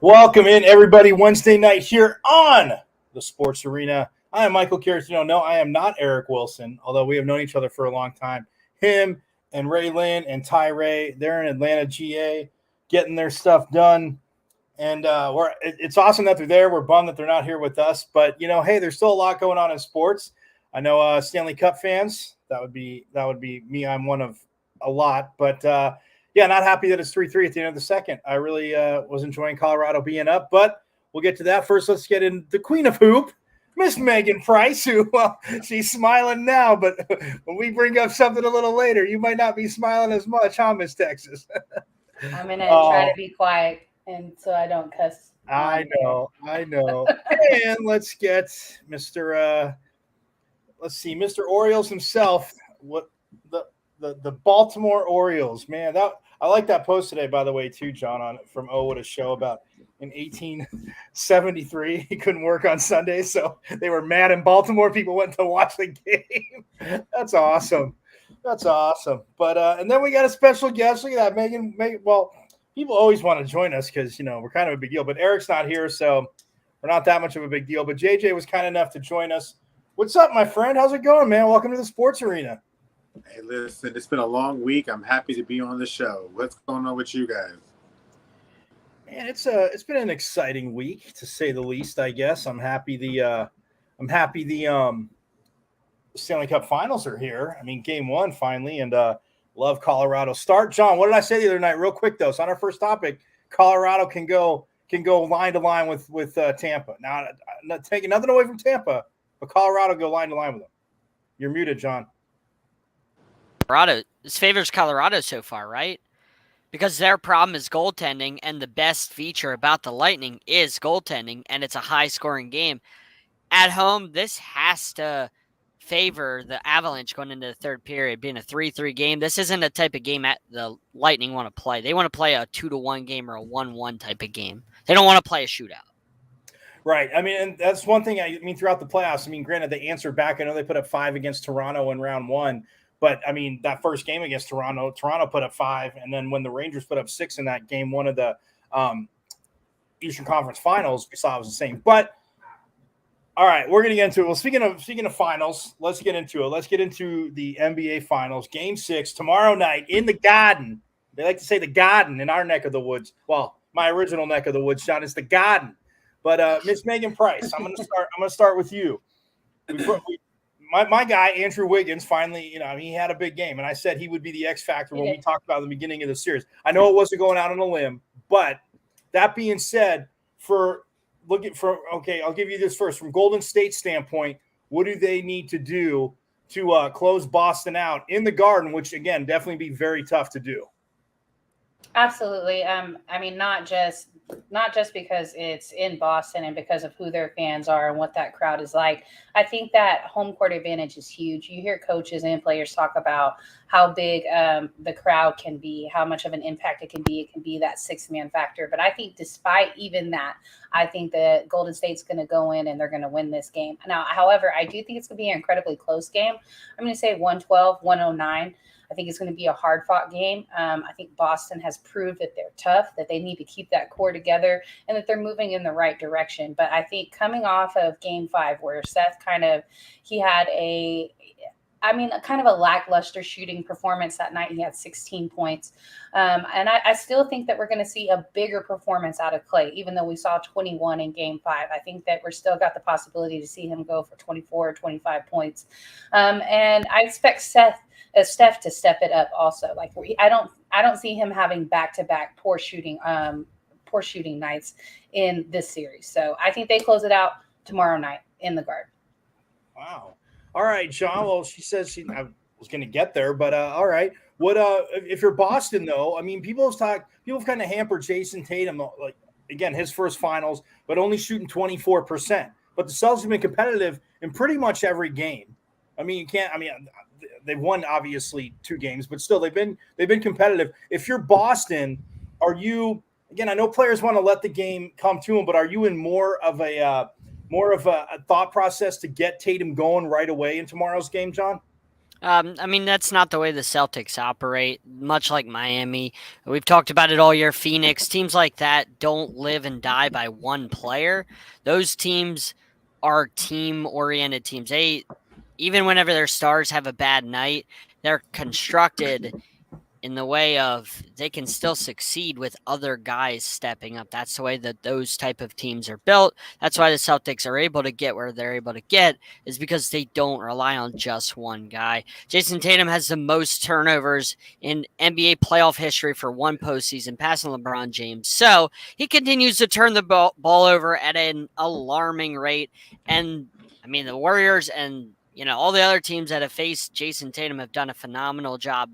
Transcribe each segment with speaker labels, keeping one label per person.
Speaker 1: Welcome in, everybody, Wednesday night here on the Sports Arena. I am Michael Caratino. No, I am not Eric Wilson, although we have known each other for a long time. Him and Ray Lynn and Ty Ray, they're in Atlanta, GA, getting their stuff done. And it's awesome that they're there. We're bummed that they're not here with us. But, hey, there's still a lot going on in sports. I know Stanley Cup fans, that would be me. I'm one of a lot. But, not happy that it's 3-3 at the end of the second. I really was enjoying Colorado being up. But we'll get to that. First, let's get in the queen of hoop, Miss Megan Price, who, she's smiling now. But when we bring up something a little later, you might not be smiling as much, huh, Miss Texas?
Speaker 2: I'm going to try to be quiet. And so I don't cuss.
Speaker 1: I know. And let's get Mr. Orioles himself. What the Baltimore Orioles, man. I like that post today, by the way, too, John, from What a Show about in 1873 he couldn't work on Sundays, so they were mad in Baltimore. People went to watch the game. That's awesome. But and then we got a special guest. Look at that, Megan. Well, people always want to join us because, we're kind of a big deal. But Eric's not here, so we're not that much of a big deal. But JJ was kind enough to join us. What's up, my friend? How's it going, man? Welcome to the Sports Arena.
Speaker 3: Hey, listen, it's been a long week. I'm happy to be on the show. What's going on with you guys?
Speaker 1: Man, it's been an exciting week, to say the least, I guess. I'm happy the Stanley Cup Finals are here. I mean, game one finally, and love Colorado start. John, what did I say the other night? Real quick though, so on our first topic, Colorado can go line to line with Tampa. Now, I'm not taking nothing away from Tampa, but Colorado go line to line with them. You're muted, John.
Speaker 4: This favors Colorado so far, right? Because their problem is goaltending, and the best feature about the Lightning is goaltending, and it's a high-scoring game. At home, this has to favor the Avalanche going into the third period, being a 3-3 game. This isn't a type of game the Lightning want to play. They want to play a 2-1 game or a 1-1 type of game. They don't want to play a shootout.
Speaker 1: Right. I mean, and that's one thing. I mean, throughout the playoffs, granted, they answered back. I know they put up 5 against Toronto in round one. But, that first game against Toronto put up 5. And then when the Rangers put up 6 in that game, one of the Eastern Conference Finals, we saw it was the same. But, all right, we're going to get into it. Well, speaking of finals, let's get into it. Let's get into the NBA Finals. Game 6 tomorrow night in the Garden. They like to say the Garden in our neck of the woods. Well, my original neck of the woods, John, is the Garden. But, Miss Megan Price, I'm going to start with you. My guy, Andrew Wiggins, finally, he had a big game. And I said he would be the X factor when we talked about the beginning of the series. I know it wasn't going out on a limb, but that being said, I'll give you this first. From Golden State's standpoint, what do they need to do to close Boston out in the Garden, which, again, definitely be very tough to do?
Speaker 2: Absolutely. Not just because it's in Boston and because of who their fans are and what that crowd is like. I think that home court advantage is huge. You hear coaches and players talk about how big the crowd can be, how much of an impact it can be. It can be that six-man factor. But I think despite even that, I think that Golden State's going to go in and they're going to win this game. Now, however, I do think it's going to be an incredibly close game. I'm going to say 112-109. I think it's going to be a hard-fought game. I think Boston has proved that they're tough, that they need to keep that core together, and that they're moving in the right direction. But I think coming off of Game 5, where Seth he had kind of a lackluster shooting performance that night. He had 16 points. And I still think that we're going to see a bigger performance out of Klay, even though we saw 21 in Game 5. I think that we're still got the possibility to see him go for 24 or 25 points. And I expect Steph to step it up also. Like I don't see him having back-to-back poor shooting nights in this series. So I think they close it out tomorrow night in the Garden.
Speaker 1: Wow. All right, John. Well, she says I was going to get there, but all right. What if you're Boston though? I mean, people have kind of hampered Jason Tatum, like again his first finals, but only shooting 24%. But the Celtics have been competitive in pretty much every game. They've won obviously 2 games, but still they've been competitive. If you're Boston, are you again? I know players want to let the game come to them, but are you in more of a thought process to get Tatum going right away in tomorrow's game, John?
Speaker 4: I mean, that's not the way the Celtics operate, much like Miami. We've talked about it all year. Phoenix, teams like that don't live and die by one player. Those teams are team-oriented teams. Even whenever their stars have a bad night, they're constructed in the way of they can still succeed with other guys stepping up. That's the way that those type of teams are built. That's why the Celtics are able to get where they're able to get, is because they don't rely on just one guy. Jason Tatum has the most turnovers in NBA playoff history for one postseason, passing LeBron James. So he continues to turn the ball over at an alarming rate. And I mean, the Warriors and all the other teams that have faced Jason Tatum have done a phenomenal job.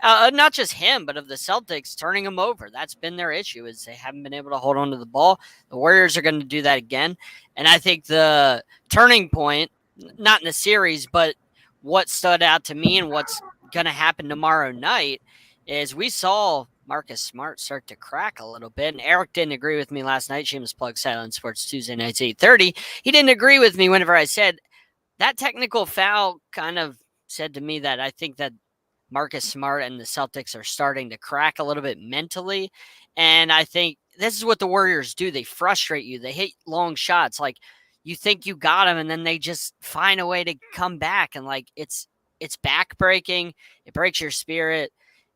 Speaker 4: Not just him, but of the Celtics turning him over. That's been their issue, is they haven't been able to hold on to the ball. The Warriors are going to do that again. And I think the turning point, not in the series, but what stood out to me and what's going to happen tomorrow night is we saw Marcus Smart start to crack a little bit. And Eric didn't agree with me last night. Shameless plug, Silent Sports Tuesday nights, 8:30. He didn't agree with me whenever I said that technical foul kind of said to me that I think that Marcus Smart and the Celtics are starting to crack a little bit mentally. And I think this is what the Warriors do. They frustrate you. They hit long shots. Like, you think you got them, and then they just find a way to come back. And like, it's backbreaking. It breaks your spirit.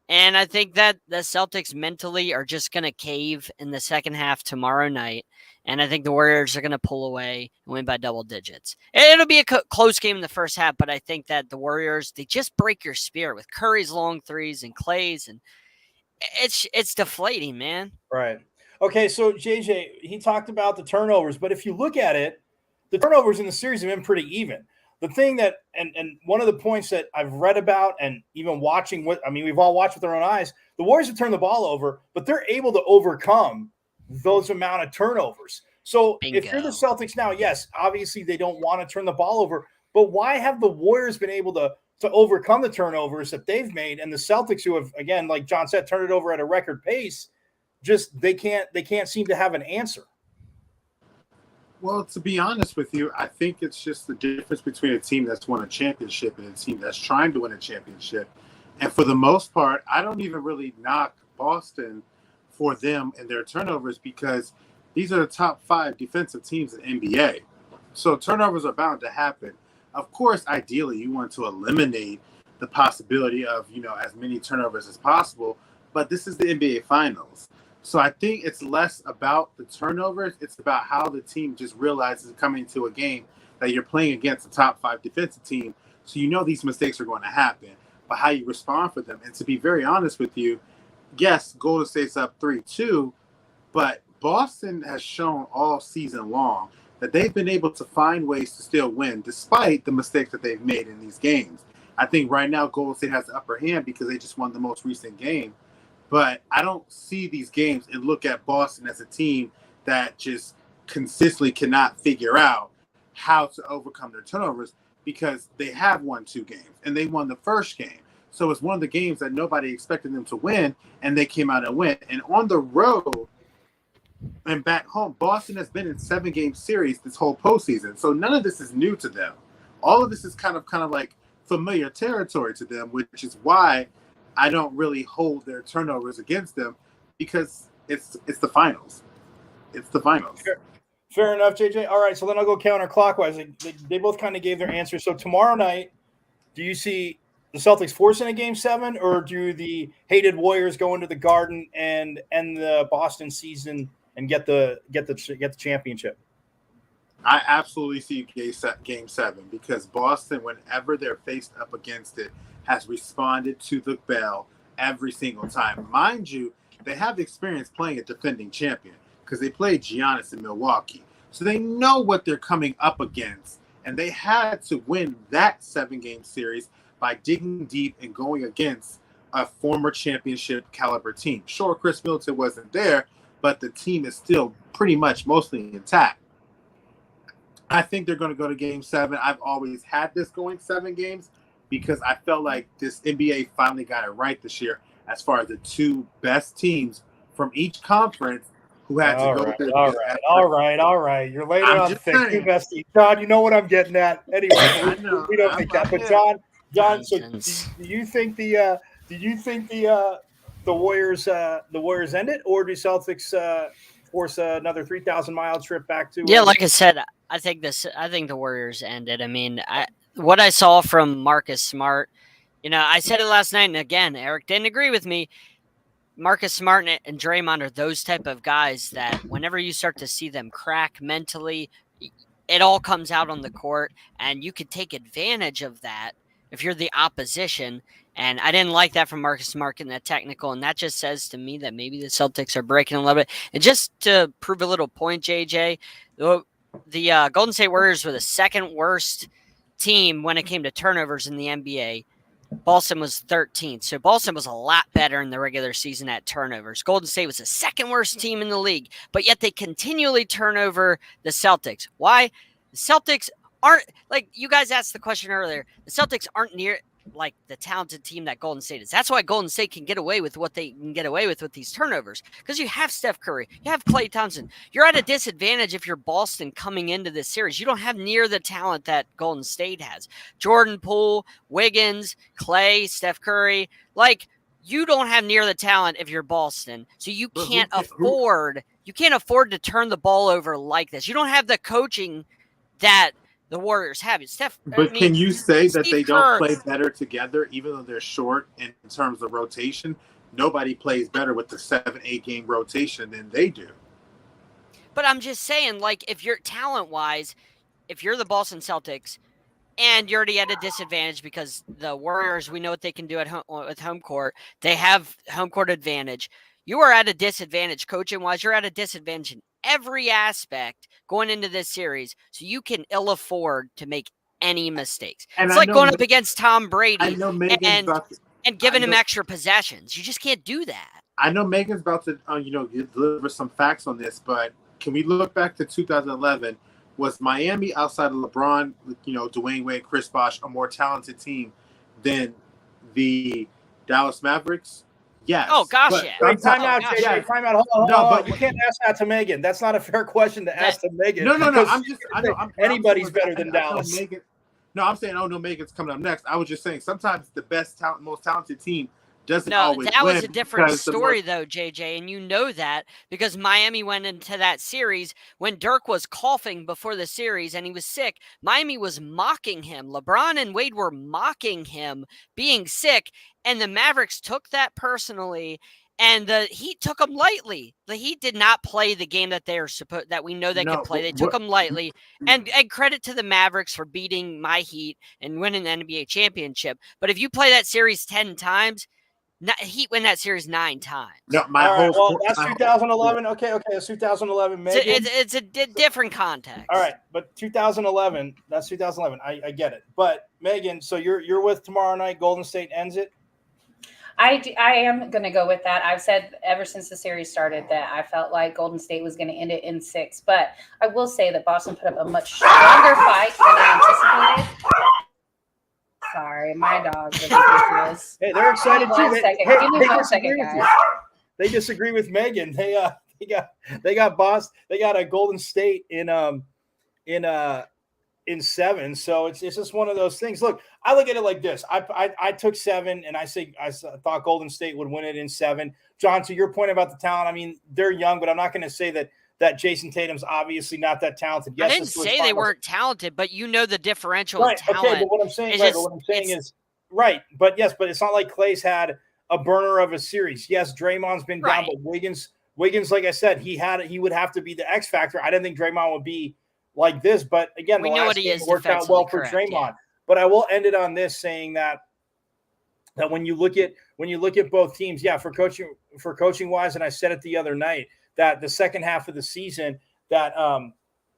Speaker 4: And I think that the Celtics mentally are just going to cave in the second half tomorrow night. And I think the Warriors are going to pull away and win by double digits. It'll be a close game in the first half, but I think that the Warriors, they just break your spirit with Curry's long threes and Clay's, and it's deflating, man.
Speaker 1: Right. Okay, so JJ, he talked about the turnovers, but if you look at it, the turnovers in the series have been pretty even. The thing that, and one of the points that I've read about and even watching we've all watched with our own eyes, the Warriors have turned the ball over, but they're able to overcome those amount of turnovers. So
Speaker 4: Bingo.
Speaker 1: If you're the Celtics now, yes, obviously they don't want to turn the ball over, but why have the Warriors been able to overcome the turnovers that they've made? And the Celtics, who have, again, like John said, turned it over at a record pace, just they can't seem to have an answer.
Speaker 3: Well, to be honest with you, I think it's just the difference between a team that's won a championship and a team that's trying to win a championship. And for the most part, I don't even really knock Boston for them and their turnovers, because these are the top 5 defensive teams in the NBA. So turnovers are bound to happen. Of course, ideally, you want to eliminate the possibility of, as many turnovers as possible. But this is the NBA Finals. So I think it's less about the turnovers. It's about how the team just realizes coming to a game that you're playing against a top 5 defensive team. So these mistakes are going to happen, but how you respond for them. And to be very honest with you, yes, Golden State's up 3-2, but Boston has shown all season long that they've been able to find ways to still win despite the mistakes that they've made in these games. I think right now Golden State has the upper hand because they just won the most recent game. But I don't see these games and look at Boston as a team that just consistently cannot figure out how to overcome their turnovers, because they have won 2 games and they won the first game. So it's one of the games that nobody expected them to win, and they came out and win. And on the road and back home, Boston has been in 7-game series this whole postseason. So none of this is new to them. All of this is kind of like familiar territory to them, which is why I don't really hold their turnovers against them, because it's the finals. It's the finals.
Speaker 1: Fair enough, JJ. All right, so then I'll go counterclockwise. They both kind of gave their answers. So tomorrow night, do you see the Celtics forcing a Game 7, or do the hated Warriors go into the Garden and end the Boston season and get the championship?
Speaker 3: I absolutely see Game 7, because Boston, whenever they're faced up against it, has responded to the bell every single time. Mind you, they have experience playing a defending champion because they played Giannis in Milwaukee. So they know what they're coming up against. And they had to win that 7-game series by digging deep and going against a former championship caliber team. Sure, Chris Middleton wasn't there, but the team is still pretty much mostly intact. I think they're going to go to Game 7. I've always had this going 7 games, because I felt like this NBA finally got it right this year as far as the 2 best teams from each conference who had to go through.
Speaker 1: All right. You're later on the 2 best teams. John, you know what I'm getting at. Anyway, we don't think that. But John, John, so
Speaker 4: Nonsense.
Speaker 1: do you think the Warriors end it, or do Celtics force another 3,000-mile trip back to?
Speaker 4: Yeah, like I said, I think the Warriors ended. I mean, what I saw from Marcus Smart, I said it last night, and again, Eric didn't agree with me. Marcus Smart and Draymond are those type of guys that whenever you start to see them crack mentally, it all comes out on the court, and you could take advantage of that if you're the opposition. And I didn't like that from Marcus Smart in that technical, and that just says to me that maybe the Celtics are breaking a little bit. And just to prove a little point, JJ, the Golden State Warriors were the second worst team when it came to turnovers in the NBA. Boston was 13th. So Boston was a lot better in the regular season at turnovers. Golden State was the second worst team in the league, but yet they continually turn over the Celtics. Why? The Celtics aren't, like you guys asked the question earlier, the Celtics aren't near like the talented team that Golden State is. That's why Golden State can get away with what they can get away with these turnovers, because you have Steph Curry, you have Klay Thompson. You're at a disadvantage if you're Boston coming into this series. You don't have near the talent that Golden State has. Jordan Poole, Wiggins, Klay, Steph Curry, like you don't have near the talent if you're Boston. So you can't afford to turn the ball over like this. You don't have the coaching that the Warriors have it.
Speaker 3: Can you say that they don't
Speaker 4: Kerr,
Speaker 3: play better together, even though they're short in terms of rotation? Nobody plays better with the 7-8 game rotation than they do.
Speaker 4: But I'm just saying, like, if you're talent-wise, if you're the Boston Celtics and you're already at a disadvantage because the Warriors, we know what they can do at home with home court. They have home court advantage. You are at a disadvantage coaching-wise. You're at a disadvantage in every aspect going into this series, so you can ill afford to make any mistakes. And it's like going up against Tom Brady and giving him extra possessions. You just can't do that.
Speaker 3: I know Megan's about to deliver some facts on this, but can we look back to 2011? Was Miami, outside of LeBron, Dwayne Wade, Chris Bosh, a more talented team than the Dallas Mavericks? Yes.
Speaker 4: Oh, gosh, yeah.
Speaker 1: Wait, time out, JJ. Time out. Hold on. But you can't ask that to Megan. That's not a fair question to ask to Megan.
Speaker 3: No. Anybody's
Speaker 1: better than Dallas.
Speaker 3: I'm saying, no, Megan's coming up next. I was just saying, sometimes the most talented team doesn't
Speaker 4: No,
Speaker 3: always
Speaker 4: that
Speaker 3: win
Speaker 4: was a different
Speaker 3: because
Speaker 4: story, though, JJ, and you know that because Miami went into that series when Dirk was coughing before the series and he was sick. Miami was mocking him. LeBron and Wade were mocking him being sick, and the Mavericks took that personally, and the Heat took them lightly. The Heat did not play the game that that we know they could play. They took them lightly, and credit to the Mavericks for beating my Heat and winning the NBA championship. But if you play that series 10 times, Heat win that series 9 times.
Speaker 3: No,
Speaker 1: that's 2011. Okay, it's 2011. Megan.
Speaker 4: It's a different context.
Speaker 1: All right, but 2011. That's 2011. I get it. But Megan, so you're with tomorrow night. Golden State ends it.
Speaker 2: I am going to go with that. I've said ever since the series started that I felt like Golden State was going to end it in 6. But I will say that Boston put up a much stronger fight than I anticipated. Sorry, my dog is ridiculous.
Speaker 1: Hey, they're excited too.
Speaker 2: Give me 1 second, guys.
Speaker 1: They disagree with Megan. They got Boston. They got a Golden State in 7. So it's just one of those things. Look, I look at it like this. I took 7, and I thought Golden State would win it in 7. John, to your point about the talent, I mean, they're young, but I'm not going to say that Jason Tatum's obviously not that talented. Yes,
Speaker 4: I didn't say they weren't talented, but you know the differential
Speaker 1: right,
Speaker 4: in talent.
Speaker 1: Okay, but what I'm saying is right. But yes, but it's not like Klay's had a burner of a series. Yes, Draymond's been down, but Wiggins, like I said, he would have to be the X factor. I didn't think Draymond would be like this, but again,
Speaker 4: we
Speaker 1: the
Speaker 4: know
Speaker 1: last
Speaker 4: what he
Speaker 1: game
Speaker 4: is
Speaker 1: worked out well for Draymond. Yeah. But I will end it on this, saying that when you look at both teams, for coaching wise, and I said it the other night, that the second half of the season, that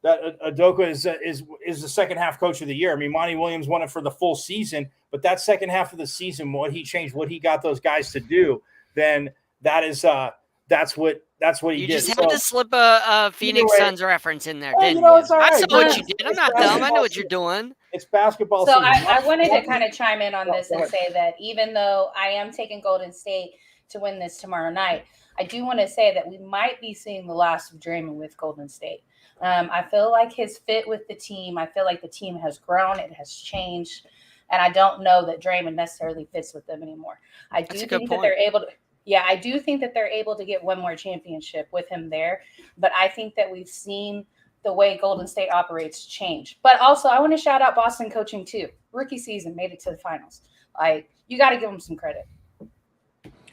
Speaker 1: Udoka is the second half coach of the year. I mean, Monty Williams won it for the full season, but that second half of the season, what he changed, what he got those guys to do, then that's what he did.
Speaker 4: You just had to slip a Phoenix Suns reference in there, didn't you?
Speaker 1: Right.
Speaker 4: I saw what you did. I'm not dumb. I know what you're doing.
Speaker 1: It's basketball.
Speaker 2: So I wanted to kind of chime in on this and say that even though I am taking Golden State to win this tomorrow night, I do want to say that we might be seeing the last of Draymond with Golden State. I feel like his fit with the team, I feel like the team has grown. It has changed. And I don't know that Draymond necessarily fits with them anymore. I do think that they're able to. Yeah, I do think that they're able to get one more championship with him there. But I think that we've seen the way Golden State operates change. But also, I want to shout out Boston coaching too. Rookie season, made it to the finals. Like, you got to give them some credit.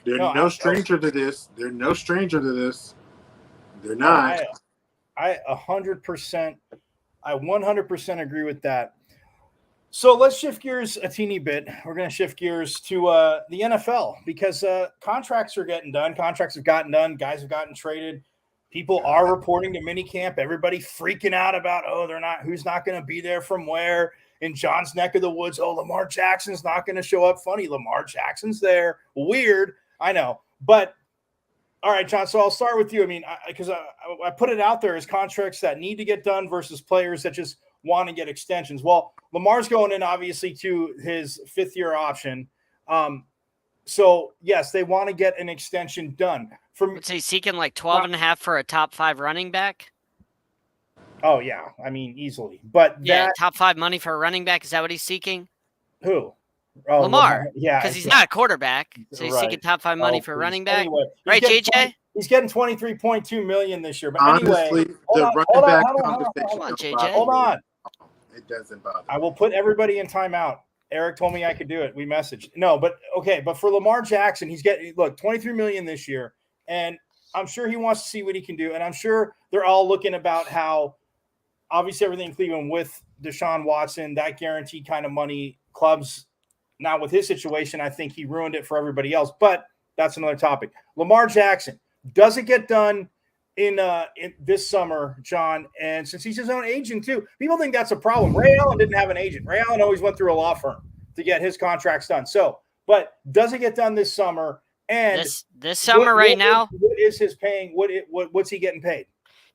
Speaker 3: They're no stranger to this. They're no stranger to this. They're not.
Speaker 1: I 100%, I 100% agree with that. So let's shift gears a teeny bit. We're going to shift gears to the NFL because contracts are getting done. Contracts have gotten done. Guys have gotten traded. People are reporting to minicamp. Everybody freaking out about, who's not going to be there from where in John's neck of the woods. Oh, Lamar Jackson's not going to show up. Funny, Lamar Jackson's there. Weird. I know. But all right, John, so I'll start with you. I mean, because I put it out there as contracts that need to get done versus players that just want to get extensions. Well, Lamar's going in, obviously, to his fifth-year option. So, yes, they want to get an extension done.
Speaker 4: What's he seeking, like 12.5 for a top 5 running back?
Speaker 1: Oh, yeah. I mean, easily. But
Speaker 4: yeah, top 5 money for a running back. Is that what he's seeking?
Speaker 1: Who?
Speaker 4: Oh, Lamar. Yeah. Because he's not a quarterback. So he's seeking top 5 money for a running back. Anyway, right, JJ?
Speaker 1: He's getting $23.2 million this year. But
Speaker 3: honestly,
Speaker 1: anyway,
Speaker 3: running back conversation.
Speaker 4: Hold on, JJ.
Speaker 1: Hold on.
Speaker 3: It doesn't bother me.
Speaker 1: I will put everybody in timeout. Eric told me I could do it. We messaged. No, but okay. But for Lamar Jackson, he's getting $23 million this year, and I'm sure he wants to see what he can do. And I'm sure they're all looking about how obviously everything in Cleveland with Deshaun Watson, that guaranteed kind of money, clubs. Now with his situation, I think he ruined it for everybody else. But that's another topic. Lamar Jackson doesn't get done in this summer, John, and since he's his own agent too, people think that's a problem. Ray Allen didn't have an agent. Ray Allen always went through a law firm to get his contracts done. So, but doesn't get done this summer. And
Speaker 4: this summer now,
Speaker 1: what is his paying? What's he getting paid?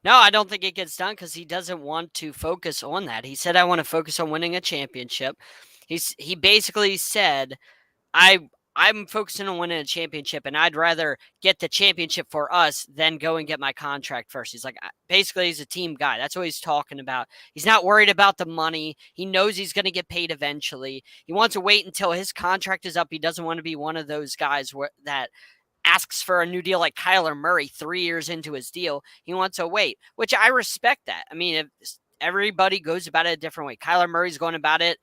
Speaker 4: No, I don't think it gets done because he doesn't want to focus on that. He said, "I want to focus on winning a championship." He basically said, I'm focusing on winning a championship, and I'd rather get the championship for us than go and get my contract first. He's like, basically, he's a team guy. That's what he's talking about. He's not worried about the money. He knows he's going to get paid eventually. He wants to wait until his contract is up. He doesn't want to be one of those guys that asks for a new deal like Kyler Murray 3 years into his deal. He wants to wait, which I respect that. I mean, if everybody goes about it a different way. Kyler Murray's going about it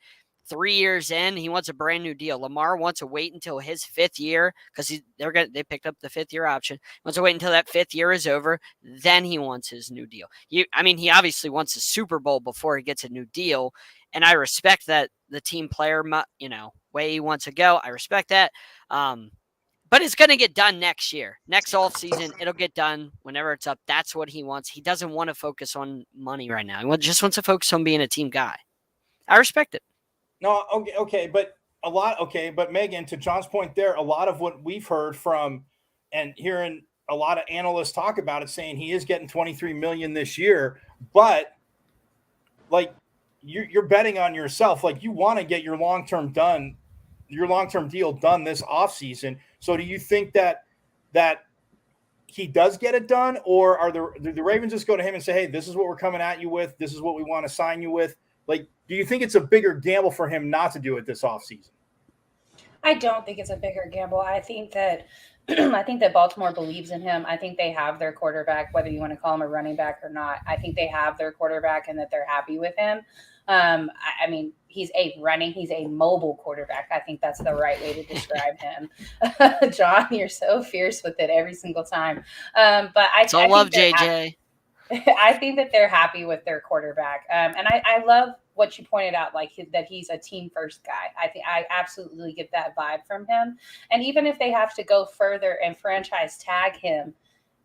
Speaker 4: 3 years in, he wants a brand new deal. Lamar wants to wait until his 5th year because they picked up the 5th year option. He wants to wait until that 5th year is over. Then he wants his new deal. He obviously wants a Super Bowl before he gets a new deal, and I respect that the team player, way he wants to go. I respect that. But it's going to get done next year. Next offseason, it'll get done whenever it's up. That's what he wants. He doesn't want to focus on money right now. He just wants to focus on being a team guy. I respect it.
Speaker 1: No, okay, but Megan, to John's point there, a lot of what we've heard from and hearing a lot of analysts talk about it, saying he is getting $23 million this year, but like you're betting on yourself. Like you want to get your long-term deal done this offseason. So do you think that he does get it done, or do the Ravens just go to him and say, hey, this is what we're coming at you with, this is what we want to sign you with? Like, do you think it's a bigger gamble for him not to do it this offseason?
Speaker 2: I don't think it's a bigger gamble. I think that Baltimore believes in him. I think they have their quarterback, whether you want to call him a running back or not. I think they have their quarterback and that they're happy with him. He's a mobile quarterback. I think that's the right way to describe him. John, you're so fierce with it every single time. But I
Speaker 4: love JJ.
Speaker 2: I think that they're happy with their quarterback. And I love what you pointed out, like that he's a team first guy. I think I absolutely get that vibe from him. And even if they have to go further and franchise tag him,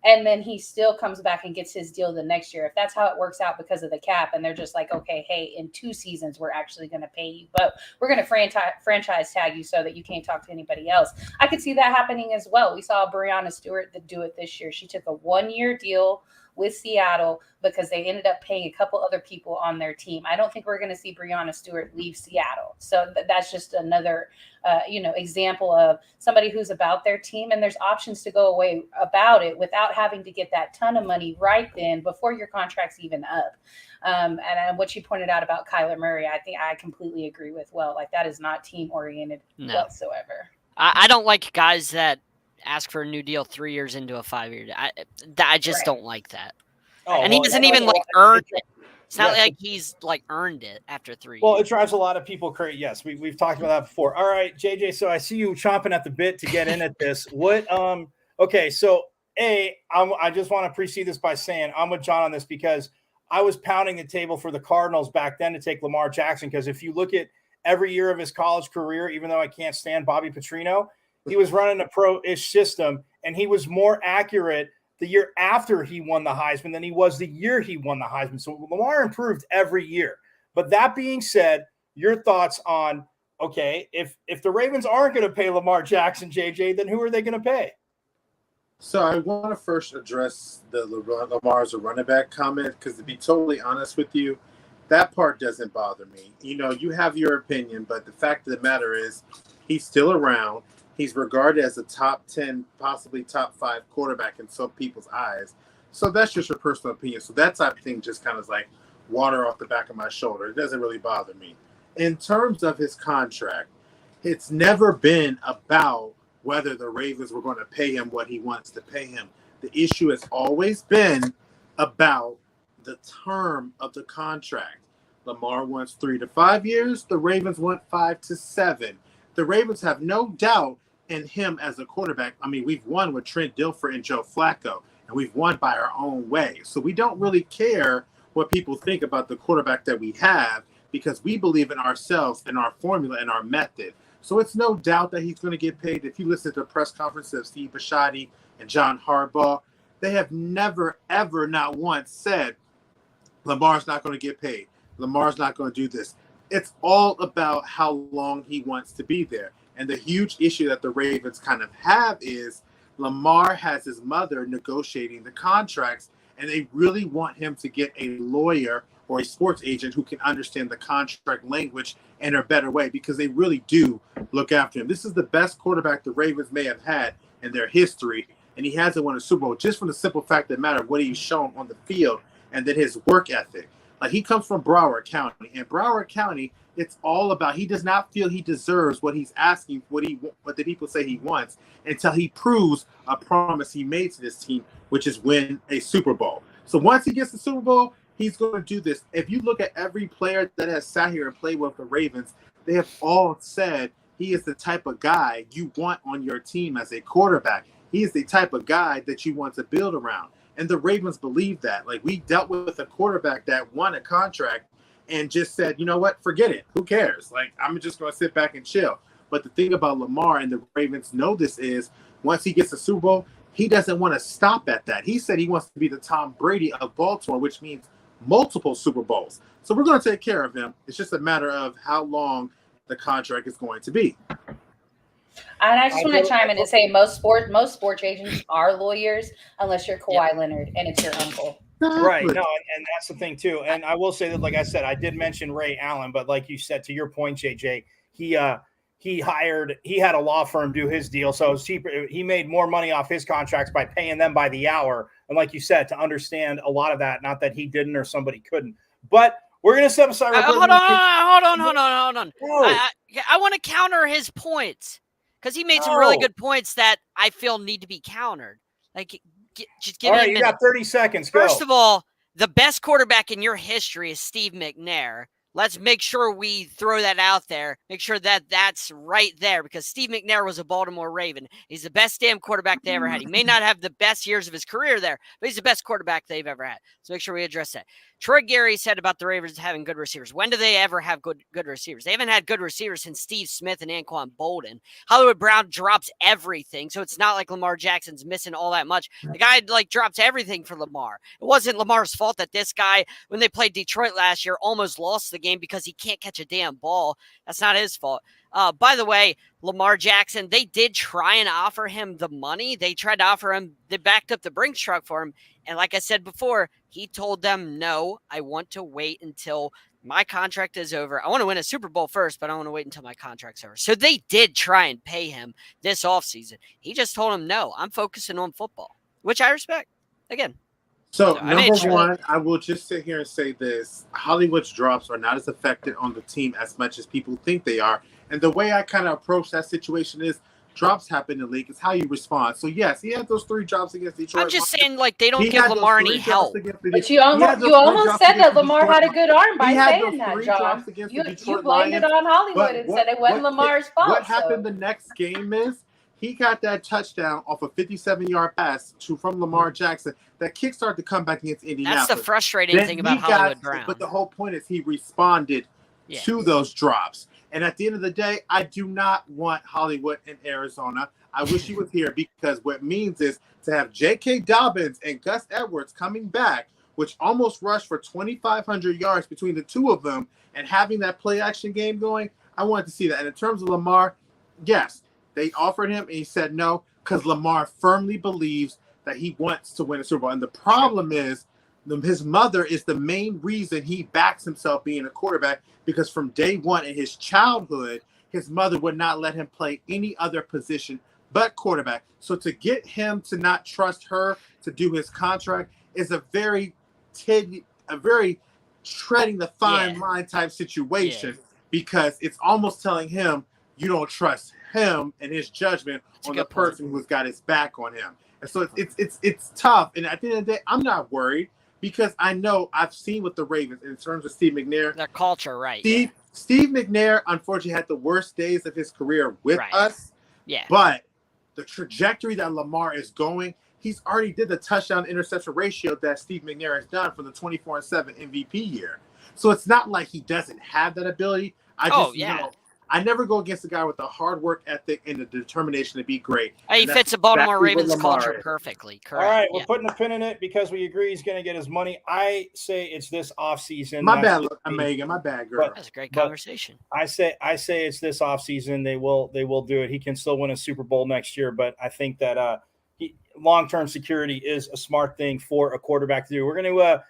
Speaker 2: and then he still comes back and gets his deal the next year, if that's how it works out because of the cap, and they're just like, okay, hey, in 2 seasons, we're actually going to pay you, but we're going to franchise tag you so that you can't talk to anybody else. I could see that happening as well. We saw Breonna Stewart do it this year. She took a 1-year deal with Seattle because they ended up paying a couple other people on their team. I don't think we're going to see Breonna Stewart leave Seattle. So that's just another, example of somebody who's about their team, and there's options to go away about it without having to get that ton of money right then before your contract's even up. And what you pointed out about Kyler Murray, I think I completely agree with. Well, like that is not team oriented whatsoever.
Speaker 4: I don't like guys that ask for a new deal 3 years into a 5-year. I just don't like that. And he doesn't even earn it. It's not like he's earned it after 3 years.
Speaker 1: Well, it drives a lot of people crazy. Yes, we've talked about that before. All right, JJ. So I see you chomping at the bit to get in at this. Okay. So I just want to precede this by saying I'm with John on this because I was pounding the table for the Cardinals back then to take Lamar Jackson. Because if you look at every year of his college career, even though I can't stand Bobby Petrino, he was running a pro-ish system, and he was more accurate the year after he won the Heisman than he was the year he won the Heisman. So Lamar improved every year. But that being said, your thoughts on, okay, if the Ravens aren't going to pay Lamar Jackson, JJ, then who are they going to pay?
Speaker 3: So I want to first address the Lamar as a running back comment, because to be totally honest with you, that part doesn't bother me. You have your opinion, but the fact of the matter is he's still around. He's regarded as a top 10, possibly top 5 quarterback in some people's eyes. So that's just your personal opinion. So that type of thing just kind of like water off the back of my shoulder. It doesn't really bother me. In terms of his contract, it's never been about whether the Ravens were going to pay him what he wants to pay him. The issue has always been about the term of the contract. Lamar wants 3 to 5 years. The Ravens want 5 to 7. The Ravens have no doubt in him as a quarterback. I mean, we've won with Trent Dilfer and Joe Flacco, and we've won by our own way. So we don't really care what people think about the quarterback that we have, because we believe in ourselves and our formula and our method. So it's no doubt that he's going to get paid. If you listen to the press conference of Steve Bisciotti and John Harbaugh, they have never, ever, not once said Lamar's not going to get paid. Lamar's not going to do this. It's all about how long he wants to be there. And the huge issue that the Ravens kind of have is Lamar has his mother negotiating the contracts, and they really want him to get a lawyer or a sports agent who can understand the contract language in a better way, because they really do look after him. This is the best quarterback the Ravens may have had in their history, and he hasn't won a Super Bowl just from the simple fact of the matter of what he's shown on the field and then his work ethic. Like, he comes from Broward County, and Broward County, it's all about, he does not feel he deserves what he's asking, what the people say he wants, until he proves a promise he made to this team, which is win a Super Bowl. So once he gets the Super Bowl, he's going to do this. If you look at every player that has sat here and played with the Ravens, they have all said he is the type of guy you want on your team as a quarterback. He is the type of guy that you want to build around. And the Ravens believe that. Like, we dealt with a quarterback that won a contract and just said, you know what, forget it. Who cares? Like, I'm just going to sit back and chill. But the thing about Lamar, and the Ravens know this, is once he gets a Super Bowl, he doesn't want to stop at that. He said he wants to be the Tom Brady of Baltimore, which means multiple Super Bowls. So we're going to take care of him. It's just a matter of how long the contract is going to be.
Speaker 2: And I just want to chime in and say most sports agents are lawyers, unless you're Kawhi Leonard and it's your uncle.
Speaker 1: Right. No, and that's the thing too. And I will say that, like I said, I did mention Ray Allen, but like you said, to your point, JJ, he had a law firm do his deal, so it was cheaper. He made more money off his contracts by paying them by the hour. And like you said, to understand a lot of that, not that he didn't or somebody couldn't. But we're gonna step aside.
Speaker 4: Hold on. I want to counter his points, because he made some really good points that I feel need to be countered. Like, just give me a minute.
Speaker 1: You got 30 seconds. Go.
Speaker 4: First of all, the best quarterback in your history is Steve McNair. Let's make sure we throw that out there. Make sure that that's right there, because Steve McNair was a Baltimore Raven. He's the best damn quarterback they ever had. He may not have the best years of his career there, but he's the best quarterback they've ever had. So make sure we address that. Troy Gary said about the Ravens having good receivers. When do they ever have good receivers? They haven't had good receivers since Steve Smith and Anquan Bolden. Hollywood Brown drops everything, so it's not like Lamar Jackson's missing all that much. The guy drops everything for Lamar. It wasn't Lamar's fault that this guy, when they played Detroit last year, almost lost the game because he can't catch a damn ball. That's not his fault. By the way, Lamar Jackson, they did try and offer him the money. They tried to offer him, they backed up the Brinks truck for him. And like I said before, he told them, no, I want to wait until my contract is over. I want to win a Super Bowl first, but I want to wait until my contract's over. So they did try and pay him this offseason. He just told him, no, I'm focusing on football, which I respect. Again.
Speaker 3: So,
Speaker 4: I mean,
Speaker 3: number one, I will just sit here and say this. Hollywood's drops are not as affected on the team as much as people think they are. And the way I kind of approach that situation is drops happen in the league. It's how you respond. So, yes, he had those 3 drops against Detroit.
Speaker 4: I'm just saying, like, they don't give Lamar any help.
Speaker 2: But you almost said that Lamar had a good arm by saying that, John. You blamed it on Hollywood and said it wasn't Lamar's fault.
Speaker 3: What happened the next game is he got that touchdown off a 57-yard pass from Lamar Jackson that kickstarted the comeback against Indianapolis.
Speaker 4: That's the frustrating thing about Hollywood Brown.
Speaker 3: But the whole point is he responded to those drops. And at the end of the day, I do not want Hollywood in Arizona. I wish he was here because what it means is to have J.K. Dobbins and Gus Edwards coming back, which almost rushed for 2,500 yards between the two of them, and having that play-action game going, I wanted to see that. And in terms of Lamar, yes, they offered him, and he said no because Lamar firmly believes that he wants to win a Super Bowl. And the problem is his mother is the main reason he backs himself being a quarterback because from day one in his childhood, his mother would not let him play any other position but quarterback. So to get him to not trust her to do his contract is a very treading the fine line type situation because it's almost telling him you don't trust him and his judgment on the person who's got his back on him. And so it's tough. And at the end of the day, I'm not worried because I know I've seen with the Ravens in terms of Steve McNair.
Speaker 4: Their culture, right.
Speaker 3: Steve McNair, unfortunately, had the worst days of his career with us.
Speaker 4: Yeah.
Speaker 3: But the trajectory that Lamar is going, he's already did the touchdown interception ratio that Steve McNair has done for the 24-7 MVP year. So it's not like he doesn't have that ability. I never go against a guy with the hard work ethic and the determination to be great.
Speaker 4: He fits the Baltimore Ravens culture perfectly. Correct.
Speaker 1: All right, we're putting a pin in it because we agree he's going to get his money. I say it's this offseason.
Speaker 3: My bad, Megan. My bad, girl.
Speaker 4: That's a great conversation.
Speaker 1: I say it's this offseason. They will do it. He can still win a Super Bowl next year, but I think that long-term security is a smart thing for a quarterback to do. We're going to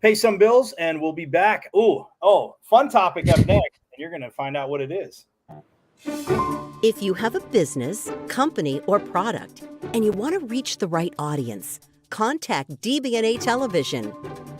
Speaker 1: pay some bills, and we'll be back. Fun topic up next, and you're going to find out what it is.
Speaker 5: If you have a business, company, or product, and you want to reach the right audience, contact DB&A Television.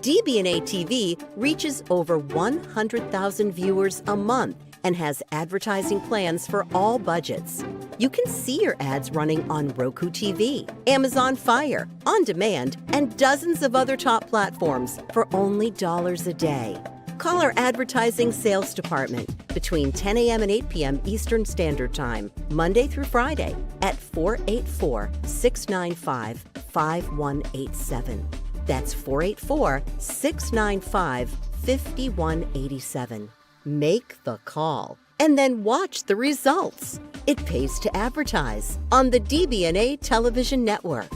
Speaker 5: DB&A TV reaches over 100,000 viewers a month and has advertising plans for all budgets. You can see your ads running on Roku TV, Amazon Fire, On Demand, and dozens of other top platforms for only $1 a day. Call our advertising sales department between 10 a.m. and 8 p.m. Eastern Standard Time, Monday through Friday, at 484-695-5187. That's 484-695-5187. Make the call and then watch the results. It pays to advertise on the DB&A Television Network.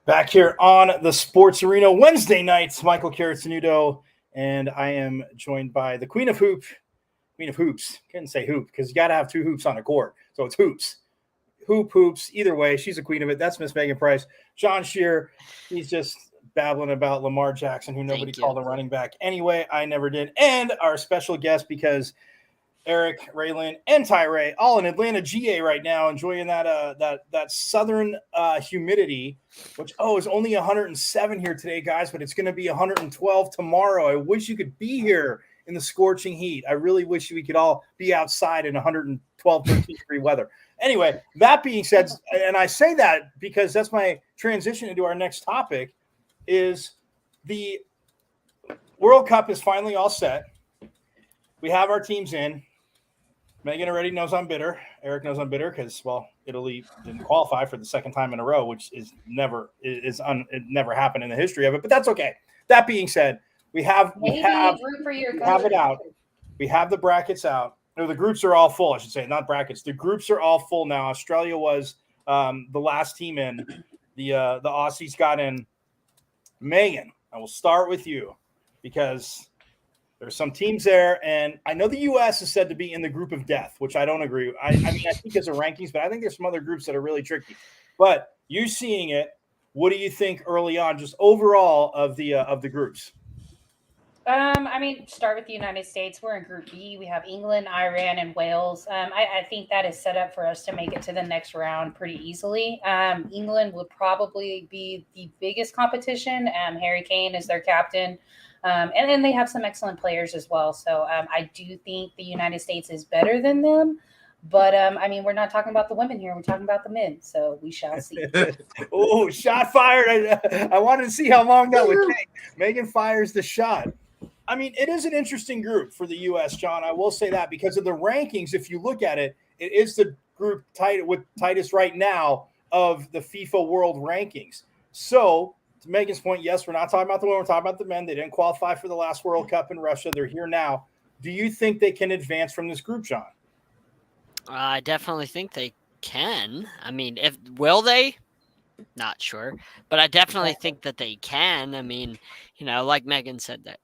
Speaker 1: Back here on the Sports Arena Wednesday nights, Michael Carrottenuto, and I am joined by the Queen of Hoops. Couldn't say hoop because you got to have 2 hoops on a court, so it's hoops. Hoops. Either way, she's a queen of it. That's Miss Megan Price. John Shear, he's just babbling about Lamar Jackson, who nobody called a running back. Anyway, I never did. And our special guest, because Eric, Raylan, and Tyree all in Atlanta, GA right now, enjoying that southern humidity, which is only 107 here today, guys, but it's going to be 112 tomorrow. I wish you could be here in the scorching heat. I really wish we could all be outside in 112, 13-degree weather. Anyway, that being said, and I say that because that's my transition into our next topic, is the World Cup is finally all set. We have our teams in. Megan already knows I'm bitter. Eric knows I'm bitter because, Italy didn't qualify for the second time in a row, which it never happened in the history of it. But that's okay. That being said, we have it out. We have the brackets out. No, the groups are all full, I should say, not brackets. The groups are all full now. Australia was the last team in. The Aussies got in. Megan, I will start with you because there's some teams there, and I know the U.S. is said to be in the group of death, which I don't agree with. I mean, I think there's a rankings, but I think there's some other groups that are really tricky. But you seeing it, what do you think early on, just overall of the groups?
Speaker 2: I mean, start with the United States. We're in Group B. We have England, Iran, and Wales. I think that is set up for us to make it to the next round pretty easily. England would probably be the biggest competition. Harry Kane is their captain. And then they have some excellent players as well. So I do think the United States is better than them. But I mean, we're not talking about the women here. We're talking about the men. So we shall see.
Speaker 1: Oh, shot fired. I wanted to see how long that would take. Megan fires the shot. I mean, it is an interesting group for the U.S., John. I will say that because of the rankings, if you look at it, it is the group tightest right now of the FIFA World Rankings. So, to Megan's point, yes, we're not talking about the women, we're talking about the men. They didn't qualify for the last World Cup in Russia. They're here now. Do you think they can advance from this group, John?
Speaker 4: I definitely think they can. I mean, will they? Not sure, but I definitely think that they can. I mean, like Megan said, that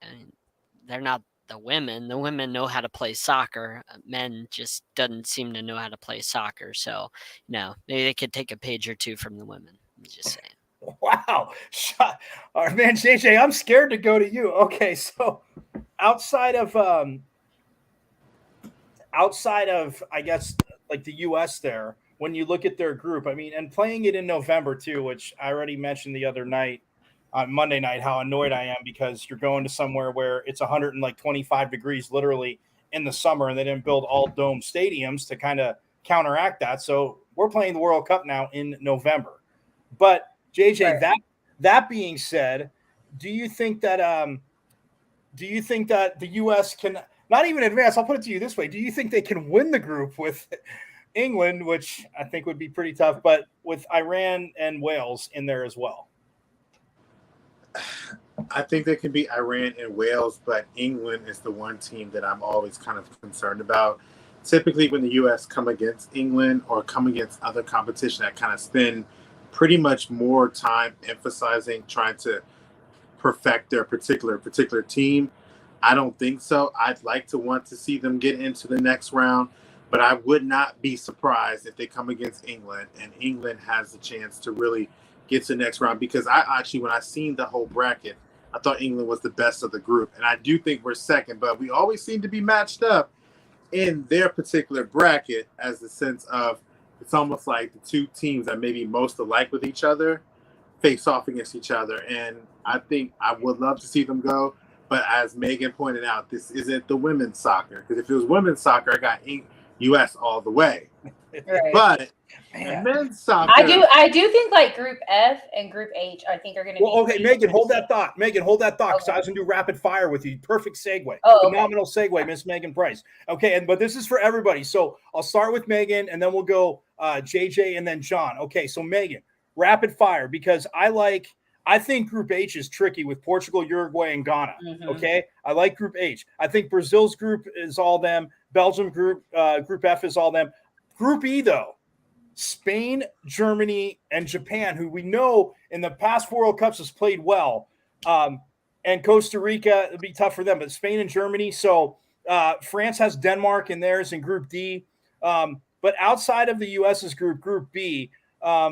Speaker 4: they're not the women. The women know how to play soccer. Men just doesn't seem to know how to play soccer. So, maybe they could take a page or two from the women. I'm just saying.
Speaker 1: Wow. All right, man, JJ, I'm scared to go to you. Okay, so outside of I guess like the US there, when you look at their group, I mean, and playing it in November too, which I already mentioned the other night on Monday night, how annoyed I am because you're going to somewhere where it's 125 degrees literally in the summer, and they didn't build all dome stadiums to kind of counteract that. So we're playing the World Cup now in November. But JJ,
Speaker 2: Right.
Speaker 1: that being said, do you think that the US can not even advance? I'll put it to you this way: do you think they can win the group with England, which I think would be pretty tough, but with Iran and Wales in there as well?
Speaker 3: I think there can be Iran and Wales, but England is the one team that I'm always kind of concerned about. Typically, when the U.S. come against England or come against other competition that kind of spend pretty much more time emphasizing trying to perfect their particular team, I don't think so. I'd like to want to see them get into the next round, but I would not be surprised if they come against England and England has the chance to really get to the next round, because I actually, when I seen the whole bracket, I thought England was the best of the group. And I do think we're second, but we always seem to be matched up in their particular bracket as the sense of it's almost like the two teams that maybe most alike with each other face off against each other. And I think I would love to see them go. But as Megan pointed out, this isn't the women's soccer. Because if it was women's soccer, I got U.S. all the way.
Speaker 2: Right.
Speaker 3: But men's soccer,
Speaker 2: I do think like Group F and Group H, I think are going to be.
Speaker 1: Well, okay, Megan, hold that thought. Megan, hold that thought, because
Speaker 2: Okay.
Speaker 1: I was going to do rapid fire with you. Perfect segue.
Speaker 2: Oh, okay.
Speaker 1: Phenomenal segue, Miss Megan Price. Okay, but this is for everybody. So I'll start with Megan, and then we'll go JJ and then John. Okay, so Megan, rapid fire, because I think Group H is tricky with Portugal, Uruguay, and Ghana.
Speaker 2: Mhm.
Speaker 1: Okay, I like Group H. I think Brazil's group is all them. Belgium group F is all them. Group E, though, Spain, Germany, and Japan, who we know in the past 4 World Cups has played well, and Costa Rica, it'll be tough for them, but Spain and Germany. So France has Denmark in theirs in Group D. But outside of the U.S.'s group, Group B, I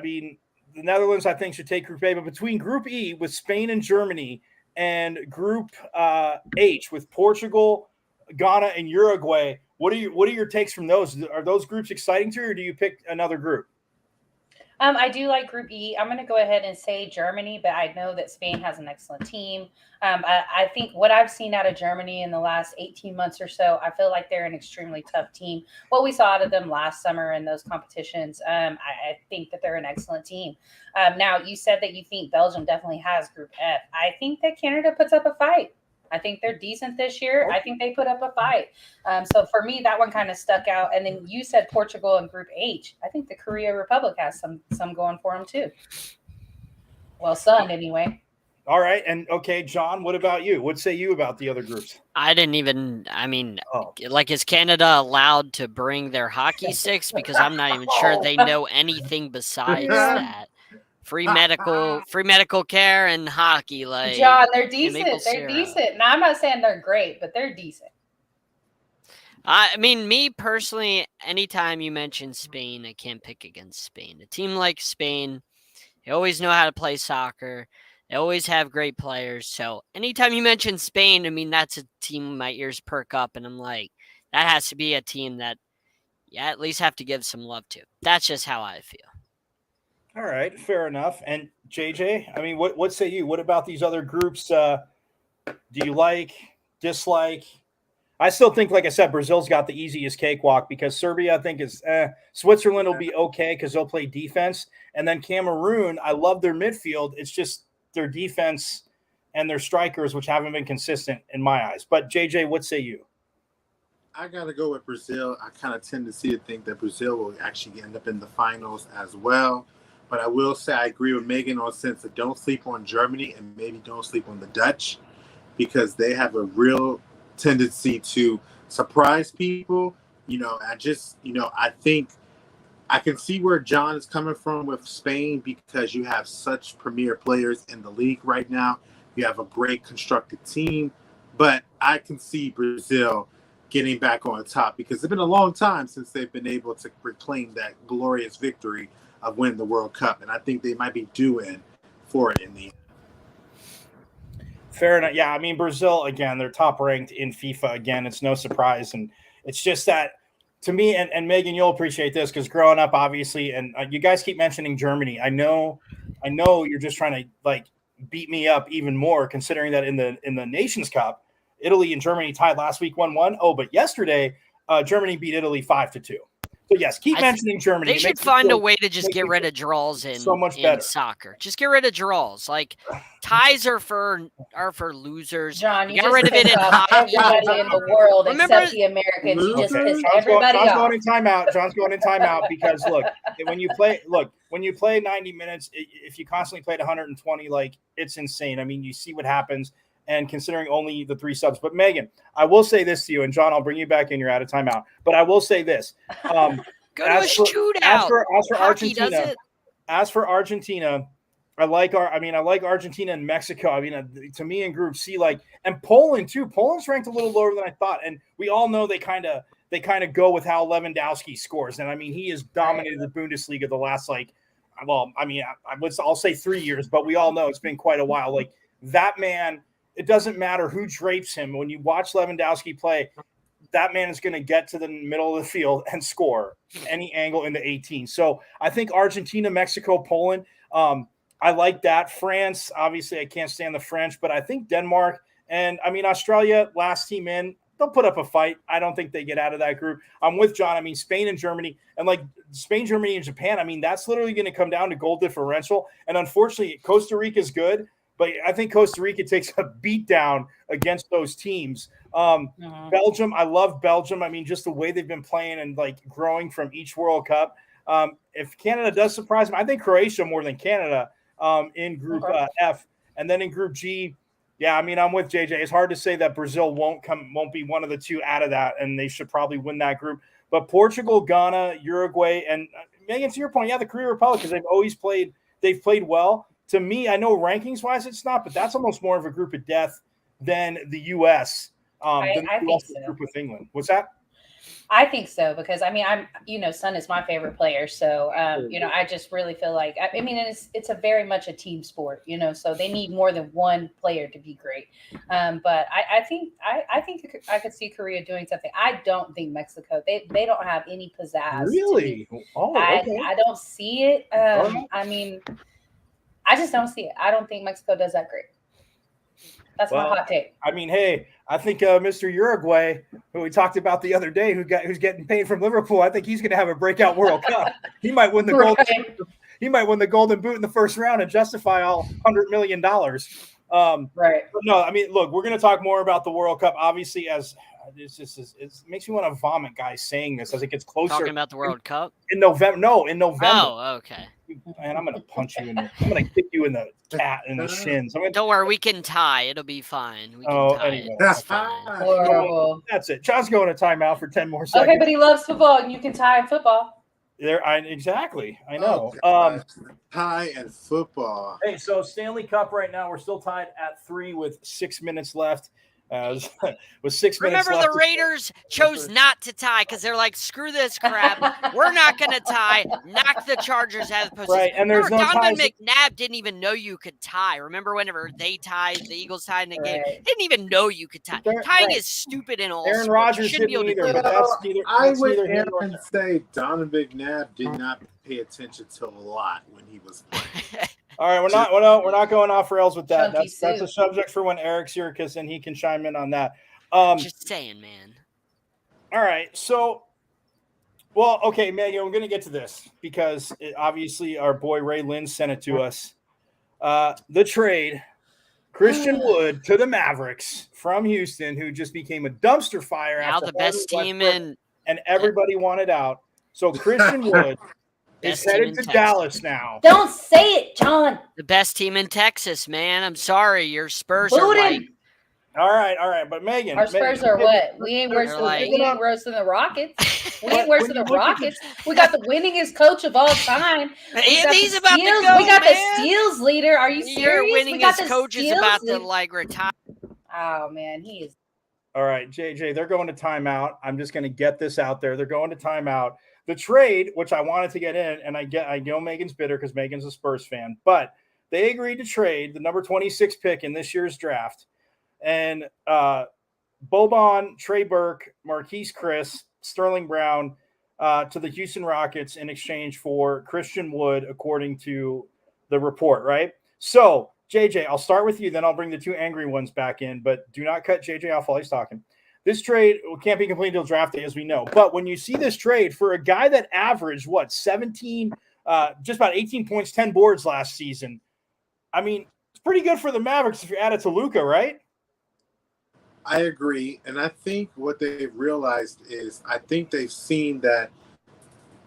Speaker 1: mean, the Netherlands, I think, should take Group A. But between Group E with Spain and Germany and Group H with Portugal, Ghana, and Uruguay, what are your takes from those? Are those groups exciting to you, or do you pick another group?
Speaker 2: I do like Group E. I'm going to go ahead and say Germany, but I know that Spain has an excellent team. I think what I've seen out of Germany in the last 18 months or so, I feel like they're an extremely tough team. What we saw out of them last summer in those competitions, I think that they're an excellent team. Now, you said that you think Belgium definitely has Group F. I think that Canada puts up a fight. I think they're decent this year. I think they put up a fight. So for me, that one kind of stuck out. And then you said Portugal in Group H. I think the Korea Republic has some going for them too. Well, some anyway.
Speaker 1: All right. And okay, John, what about you? What say you about the other groups?
Speaker 4: Like, is Canada allowed to bring their hockey sticks? Because I'm not even sure they know anything besides
Speaker 1: Yeah.
Speaker 4: that. Free medical care and hockey, like
Speaker 2: John, they're
Speaker 4: and maple
Speaker 2: decent. They're
Speaker 4: syrup.
Speaker 2: decent. Now, I'm not saying they're great, but they're decent.
Speaker 4: I mean, me personally, anytime you mention Spain, I can't pick against Spain. A team like Spain, they always know how to play soccer. They always have great players. So anytime you mention Spain, I mean, that's a team my ears perk up, and I'm like, that has to be a team that you at least have to give some love to. That's just how I feel.
Speaker 1: All right, fair enough. And JJ, I mean, what say you? What about these other groups? Do you like, dislike? I still think, like I said, Brazil's got the easiest cakewalk because Serbia, I think, is Switzerland will be okay because they'll play defense. And then Cameroon, I love their midfield. It's just their defense and their strikers, which haven't been consistent in my eyes. But JJ, what say you?
Speaker 3: I got to go with Brazil. I kind of tend to think that Brazil will actually end up in the finals as well. But I will say I agree with Megan on the sense that don't sleep on Germany and maybe don't sleep on the Dutch because they have a real tendency to surprise people. I think I can see where John is coming from with Spain because you have such premier players in the league right now. You have a great constructed team, but I can see Brazil getting back on top because it's been a long time since they've been able to reclaim that glorious victory of winning the World Cup, and I think they might be due in for it in the end.
Speaker 1: Fair enough. Yeah, I mean, Brazil, again, they're top ranked in FIFA. Again, it's no surprise. And it's just that to me, and Megan, you'll appreciate this because growing up, obviously, and you guys keep mentioning Germany. I know you're just trying to like beat me up even more, considering that in the Nations Cup, Italy and Germany tied last week 1-1. Oh, but yesterday, Germany beat Italy 5-2. So yes, keep mentioning Germany.
Speaker 4: They should find a way to just get rid of draws in soccer. Just get rid of draws. Like ties are for losers.
Speaker 2: John, you
Speaker 4: get
Speaker 2: just
Speaker 4: rid of it in hockey.
Speaker 2: Everybody in the world except the Americans. You just pissed everybody off.
Speaker 1: John's going in timeout. John's going in timeout because when you play 90 minutes, if you constantly played 120, like it's insane. I mean, you see what happens. And considering only the 3 subs. But Megan, I will say this to you, and John, I'll bring you back in. You're out of timeout. But I will say this.
Speaker 4: Go to a shootout.
Speaker 1: As for Argentina, I like Argentina and Mexico. I mean, to me in Group C, and Poland too. Poland's ranked a little lower than I thought. And we all know they kind of go with how Lewandowski scores. And I mean, he has dominated the Bundesliga the last I'll say 3 years, but we all know it's been quite a while. Like that man. It doesn't matter who drapes him. When you watch Lewandowski play, that man is going to get to the middle of the field and score any angle into 18. So I think Argentina, Mexico, Poland, I like that. France, obviously I can't stand the French, but I think Denmark and Australia, last team in, they'll put up a fight. I don't think they get out of that group. I'm with John. I mean, Spain and Germany, and Spain, Germany, and Japan, I mean, that's literally going to come down to goal differential. And unfortunately, Costa Rica is good. But I think Costa Rica takes a beat down against those teams. Belgium, I love Belgium. I mean, just the way they've been playing and growing from each World Cup. If Canada does surprise them, I think Croatia more than Canada in Group F. And then in Group G, yeah, I mean, I'm with JJ. It's hard to say that Brazil won't be one of the 2 out of that, and they should probably win that group. But Portugal, Ghana, Uruguay, and Megan, to your point, yeah, the Korea Republic, because they've played well. To me, I know rankings-wise it's not, but that's almost more of a group of death than the U.S.
Speaker 2: I think so.
Speaker 1: Group with England. What's that?
Speaker 2: I think so because I'm Son is my favorite player, so I just really feel like it's a very much a team sport, so they need more than one player to be great. But I think I could see Korea doing something. I don't think Mexico they don't have any pizzazz.
Speaker 1: Really? Oh, okay.
Speaker 2: I don't see it. I mean. I just don't see it. I don't think Mexico does that great. That's my hot take.
Speaker 1: I mean, hey, I think Mr. Uruguay, who we talked about the other day, who's getting paid from Liverpool, I think he's going to have a breakout World Cup. He might win the Golden Boot in the first round and justify all $100 million.
Speaker 2: Right.
Speaker 1: But no, I mean, look, we're going to talk more about the World Cup. Obviously, as it's just it makes me want to vomit, guys, saying this as it gets closer.
Speaker 4: Talking about the World Cup?
Speaker 1: In November. No, in November.
Speaker 4: Oh, okay.
Speaker 1: Man, I'm gonna punch you I'm gonna kick you in the shins.
Speaker 4: Don't worry, we can tie. It'll be fine. We can tie
Speaker 1: anyway.
Speaker 4: it. It's fine.
Speaker 2: Horrible.
Speaker 1: That's it. John's going to timeout for 10 more seconds.
Speaker 2: Okay, but he loves football, and you can tie in football.
Speaker 1: Exactly. I know.
Speaker 3: Tie and football.
Speaker 1: Hey, so Stanley Cup right now, we're still tied at 3 with 6 minutes left. With 6 minutes
Speaker 4: Remember,
Speaker 1: left.
Speaker 4: the Raiders chose not to tie because they're like, screw this crap. We're not going to tie. Knock the Chargers out of the postseason.
Speaker 1: Right, and there's no
Speaker 4: Donovan
Speaker 1: ties.
Speaker 4: McNabb didn't even know you could tie. Remember whenever they tied, the Eagles tied in the game?
Speaker 2: Right.
Speaker 4: Didn't even know you could tie. Tying is stupid in all
Speaker 1: Aaron
Speaker 4: sports.
Speaker 1: Rodgers
Speaker 4: You shouldn't
Speaker 1: didn't
Speaker 4: be able to
Speaker 1: either,
Speaker 4: do
Speaker 1: but
Speaker 4: that.
Speaker 1: that's neither.
Speaker 3: I
Speaker 1: That's
Speaker 3: would
Speaker 1: neither here nor
Speaker 3: Aaron say Donovan McNabb did not pay attention to a lot when he was playing.
Speaker 1: All right, we're not going off rails with that.
Speaker 2: Chunky
Speaker 1: That's a
Speaker 2: soup.
Speaker 1: subject for when Eric's here, because then he can chime in on that.
Speaker 4: Just saying, man.
Speaker 1: All right, so, well, okay, Megan, we're going to get to this because obviously our boy Ray Lynn sent it to us. The trade, Christian Wood to the Mavericks from Houston, who just became a dumpster fire.
Speaker 4: Now
Speaker 1: after
Speaker 4: the best
Speaker 1: Harden
Speaker 4: team
Speaker 1: Westbrook,
Speaker 4: in
Speaker 1: and everybody wanted out. So Christian Wood is
Speaker 4: Best team
Speaker 1: headed
Speaker 4: in
Speaker 1: to
Speaker 4: Texas.
Speaker 1: Dallas now.
Speaker 2: Don't say it, John.
Speaker 4: the best team in Texas, man. I'm sorry, your Spurs
Speaker 2: Boot
Speaker 4: are
Speaker 2: him.
Speaker 4: like
Speaker 1: All right, but Megan,
Speaker 2: Our Spurs are what? We ain't worse
Speaker 4: They're
Speaker 2: than
Speaker 4: like-
Speaker 2: we ain't worse than the Rockets. We
Speaker 1: But
Speaker 2: ain't worse
Speaker 1: when
Speaker 2: than
Speaker 1: you
Speaker 2: the
Speaker 1: look at
Speaker 2: Rockets. We got the winningest coach of all time. We got
Speaker 4: he's
Speaker 2: the
Speaker 4: about to
Speaker 2: steals-
Speaker 4: go,
Speaker 2: We got
Speaker 4: man.
Speaker 2: the steals leader. Are you
Speaker 4: Your
Speaker 2: serious? We got
Speaker 4: winningest
Speaker 2: the
Speaker 4: coach is
Speaker 2: steals
Speaker 4: about to
Speaker 2: leader.
Speaker 4: like retire.
Speaker 2: Oh man, he is.
Speaker 1: All right, JJ, they're going to timeout. I'm just going to get this out there. They're going to timeout. The trade, which I wanted to get in, and I know Megan's bitter because Megan's a Spurs fan, but they agreed to trade the number 26 pick in this year's draft, and Boban, Trey Burke, Marquise Chris, Sterling Brown to the Houston Rockets in exchange for Christian Wood, according to the report, right? So, JJ, I'll start with you, then I'll bring the two angry ones back in, but do not cut JJ off while he's talking. This trade can't be completed until draft day, as we know. But when you see this trade for a guy that averaged, 17, just about 18 points, 10 boards last season, I mean, it's pretty good for the Mavericks if you add it to Luka, right?
Speaker 3: I agree. And I think what they've realized is I think they've seen that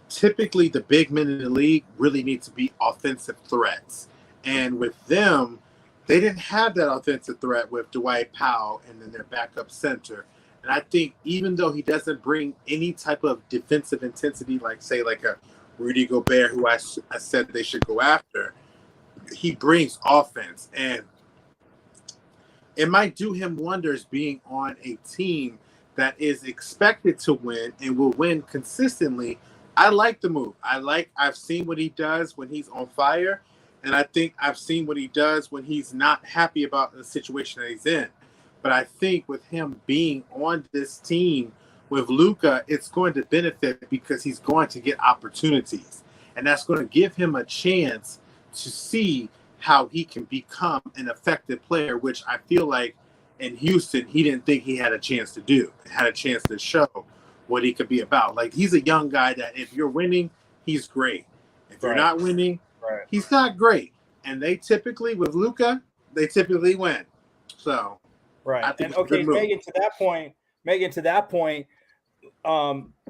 Speaker 3: typically the big men in the league really need to be offensive threats. And with them, they didn't have that offensive threat with Dwight Powell and then their backup center. And I think even though he doesn't bring any type of defensive intensity, like a Rudy Gobert, who I said they should go after, he brings offense. And it might do him wonders being on a team that is expected to win and will win consistently. I like the move. I've seen what he does when he's on fire. And I think I've seen what he does when he's not happy about the situation that he's in. But I think with him being on this team with Luka, it's going to benefit because he's going to get opportunities. And that's going to give him a chance to see how he can become an effective player, which I feel like in Houston, he didn't think he had a chance to do. He had a chance to show what he could be about. Like, he's a young guy that if you're winning, he's great. If you're not winning, he's not great. And they typically, with Luka, they typically win. So,
Speaker 1: right.
Speaker 3: I think
Speaker 1: And okay, Megan, to that point,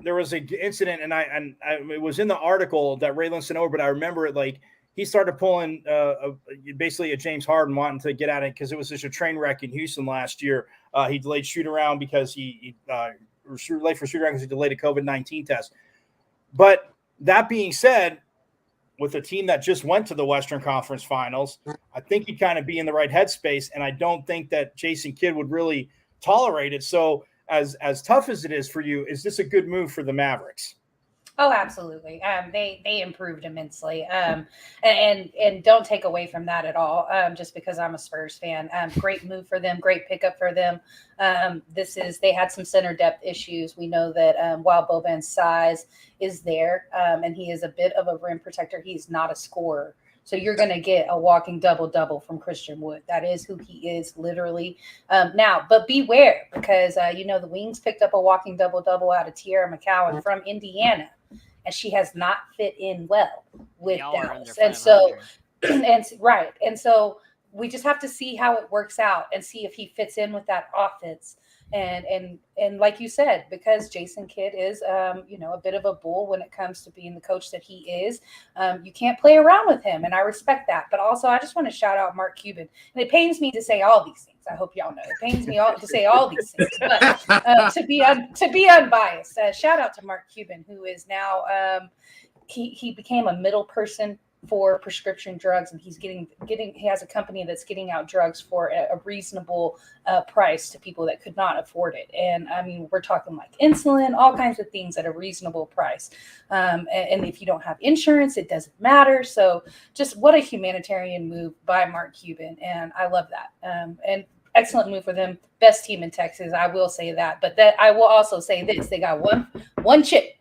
Speaker 1: there was an incident, and it was in the article that Raylan sent over, but I remember it like he started pulling basically a James Harden wanting to get at it because it was such a train wreck in Houston last year. He delayed shoot around because he late for shoot around because he delayed a COVID-19 test. But that being said, with a team that just went to the Western Conference Finals, I think he'd kind of be in the right headspace, and I don't think that Jason Kidd would really tolerate it. So as tough as it is for you, is this a good move for the Mavericks?
Speaker 2: Oh, absolutely. They improved immensely. And don't take away from that at all. Just because I'm a Spurs fan, great move for them. Great pickup for them. They had some center depth issues. We know that while Boban's size is there, and he is a bit of a rim protector, he's not a scorer. So you're going to get a walking double-double from Christian Wood. That is who he is, literally. Now, but beware, because, the Wings picked up a walking double-double out of Tierra McCowan from Indiana, and she has not fit in well with Dallas. And so, and so we just have to see how it works out and see if he fits in with that offense. And like you said, because Jason Kidd is a bit of a bull when it comes to being the coach that he is, you can't play around with him, and I respect that. But also, I just want to shout out Mark Cuban, and it pains me to say all these things. I hope y'all know it pains me to say all these things, but to be unbiased, shout out to Mark Cuban, who is now he became a middle person for prescription drugs, and he's getting he has a company that's getting out drugs for a reasonable price to people that could not afford it. And I mean, we're talking like insulin, all kinds of things at a reasonable price. And if you don't have insurance, it doesn't matter. So just what a humanitarian move by Mark Cuban, and I love that. And excellent move for them. Best team in Texas, I will say that. But that I will also say this: they got one chip.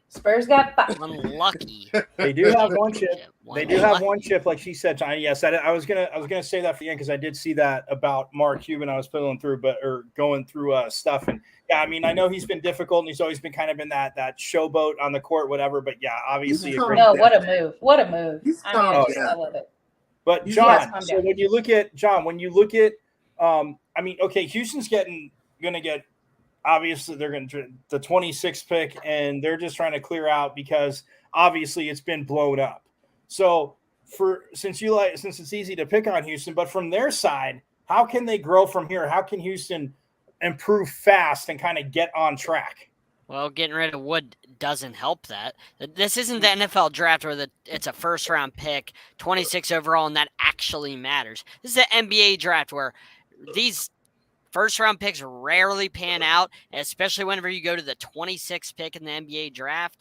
Speaker 2: Spurs got 5.
Speaker 4: Unlucky.
Speaker 1: They do have one chip. They do have one chip, like she said, Johnny. Yes, I was gonna say that for you because I did see that about Mark Cuban. I was going through stuff, and yeah, I mean, I know he's been difficult, and he's always been kind of in that showboat on the court, whatever. But yeah, obviously,
Speaker 2: what a move! What a move! I love it.
Speaker 1: But John, so when you look at I mean, okay, Houston's gonna get. Obviously, they're going to the 26th pick, and they're just trying to clear out because obviously it's been blown up. So, since it's easy to pick on Houston, but from their side, how can they grow from here? How can Houston improve fast and kind of get on track?
Speaker 4: Well, getting rid of Wood doesn't help that. This isn't the NFL draft where it's a first-round pick, 26 overall, and that actually matters. This is the NBA draft where these first-round picks rarely pan out, especially whenever you go to the 26th pick in the NBA draft.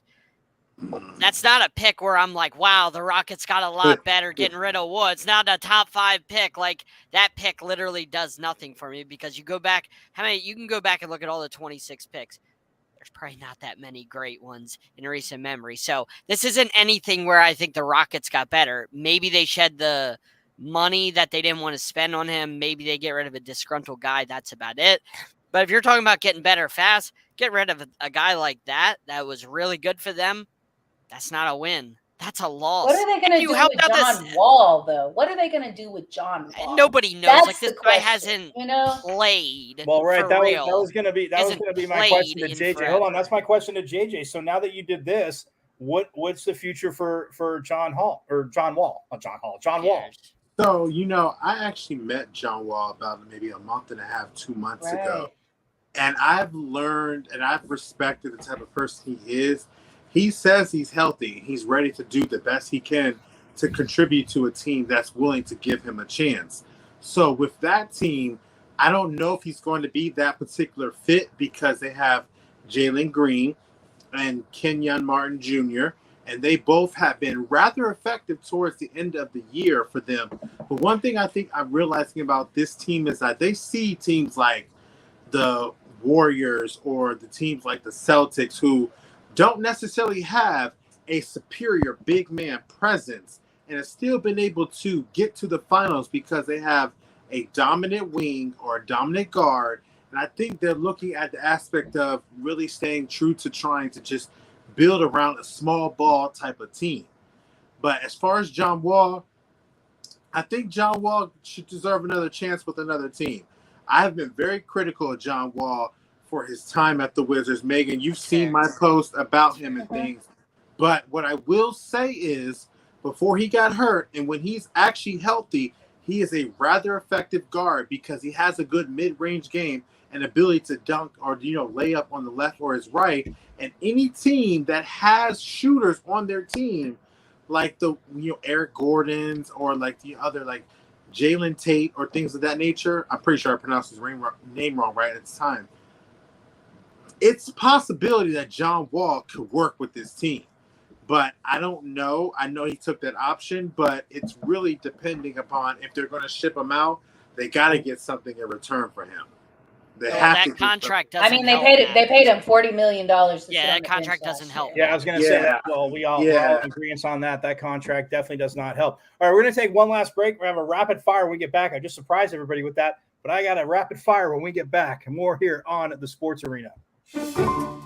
Speaker 4: That's not a pick where I'm like, wow, the Rockets got a lot better getting rid of Woods. Not a top 5 pick. Like, that pick literally does nothing for me because you can go back and look at all the 26 picks. There's probably not that many great ones in recent memory. So this isn't anything where I think the Rockets got better. Maybe they shed the money that they didn't want to spend on him. Maybe they get rid of a disgruntled guy. That's about it. But if you're talking about getting better fast, get rid of a guy like that was really good for them. That's not a win. That's a loss.
Speaker 2: What are they going to do with John Wall, though? What are they going to do with John Wall?
Speaker 4: Nobody knows.
Speaker 2: That's
Speaker 4: like this guy hasn't played.
Speaker 1: Well, right. That was going to be my question to JJ.
Speaker 4: Forever.
Speaker 1: Hold on, that's my question to JJ. So now that you did this, what's the future for John Wall?
Speaker 3: So, I actually met John Wall about maybe a month and a half, 2 months ago. And I've learned and I've respected the type of person he is. He says he's healthy. He's ready to do the best he can to contribute to a team that's willing to give him a chance. So with that team, I don't know if he's going to be that particular fit because they have Jalen Green and Kenyon Martin Jr., and they both have been rather effective towards the end of the year for them. But one thing I think I'm realizing about this team is that they see teams like the Warriors or the teams like the Celtics who don't necessarily have a superior big man presence and have still been able to get to the finals because they have a dominant wing or a dominant guard. And I think they're looking at the aspect of really staying true to trying to just build around a small ball type of team. But as far as John Wall, I think John Wall should deserve another chance with another team. I have been very critical of John Wall for his time at the Wizards. Megan, you've seen my post about him and things. But what I will say is, before he got hurt and when he's actually healthy, he is a rather effective guard because he has a good mid-range game and ability to dunk or, lay up on the left or his right. And any team that has shooters on their team, like the Eric Gordon's or like the other like Jalen Tate or things of that nature, I'm pretty sure I pronounced his name wrong right at the time. It's a possibility that John Wall could work with this team. But I don't know. I know he took that option, but it's really depending upon if they're going to ship him out, they got to get something in return for him.
Speaker 4: That contract doesn't
Speaker 2: they paid him $40 million.
Speaker 4: Yeah, that contract doesn't help.
Speaker 1: Yeah, I was going to say that. Well, we're all agreeing on that. That contract definitely does not help. All right, we're going to take one last break. We're going to have a rapid fire when we get back. I just surprised everybody with that, but I got a rapid fire when we get back. More here on the Sports Arena.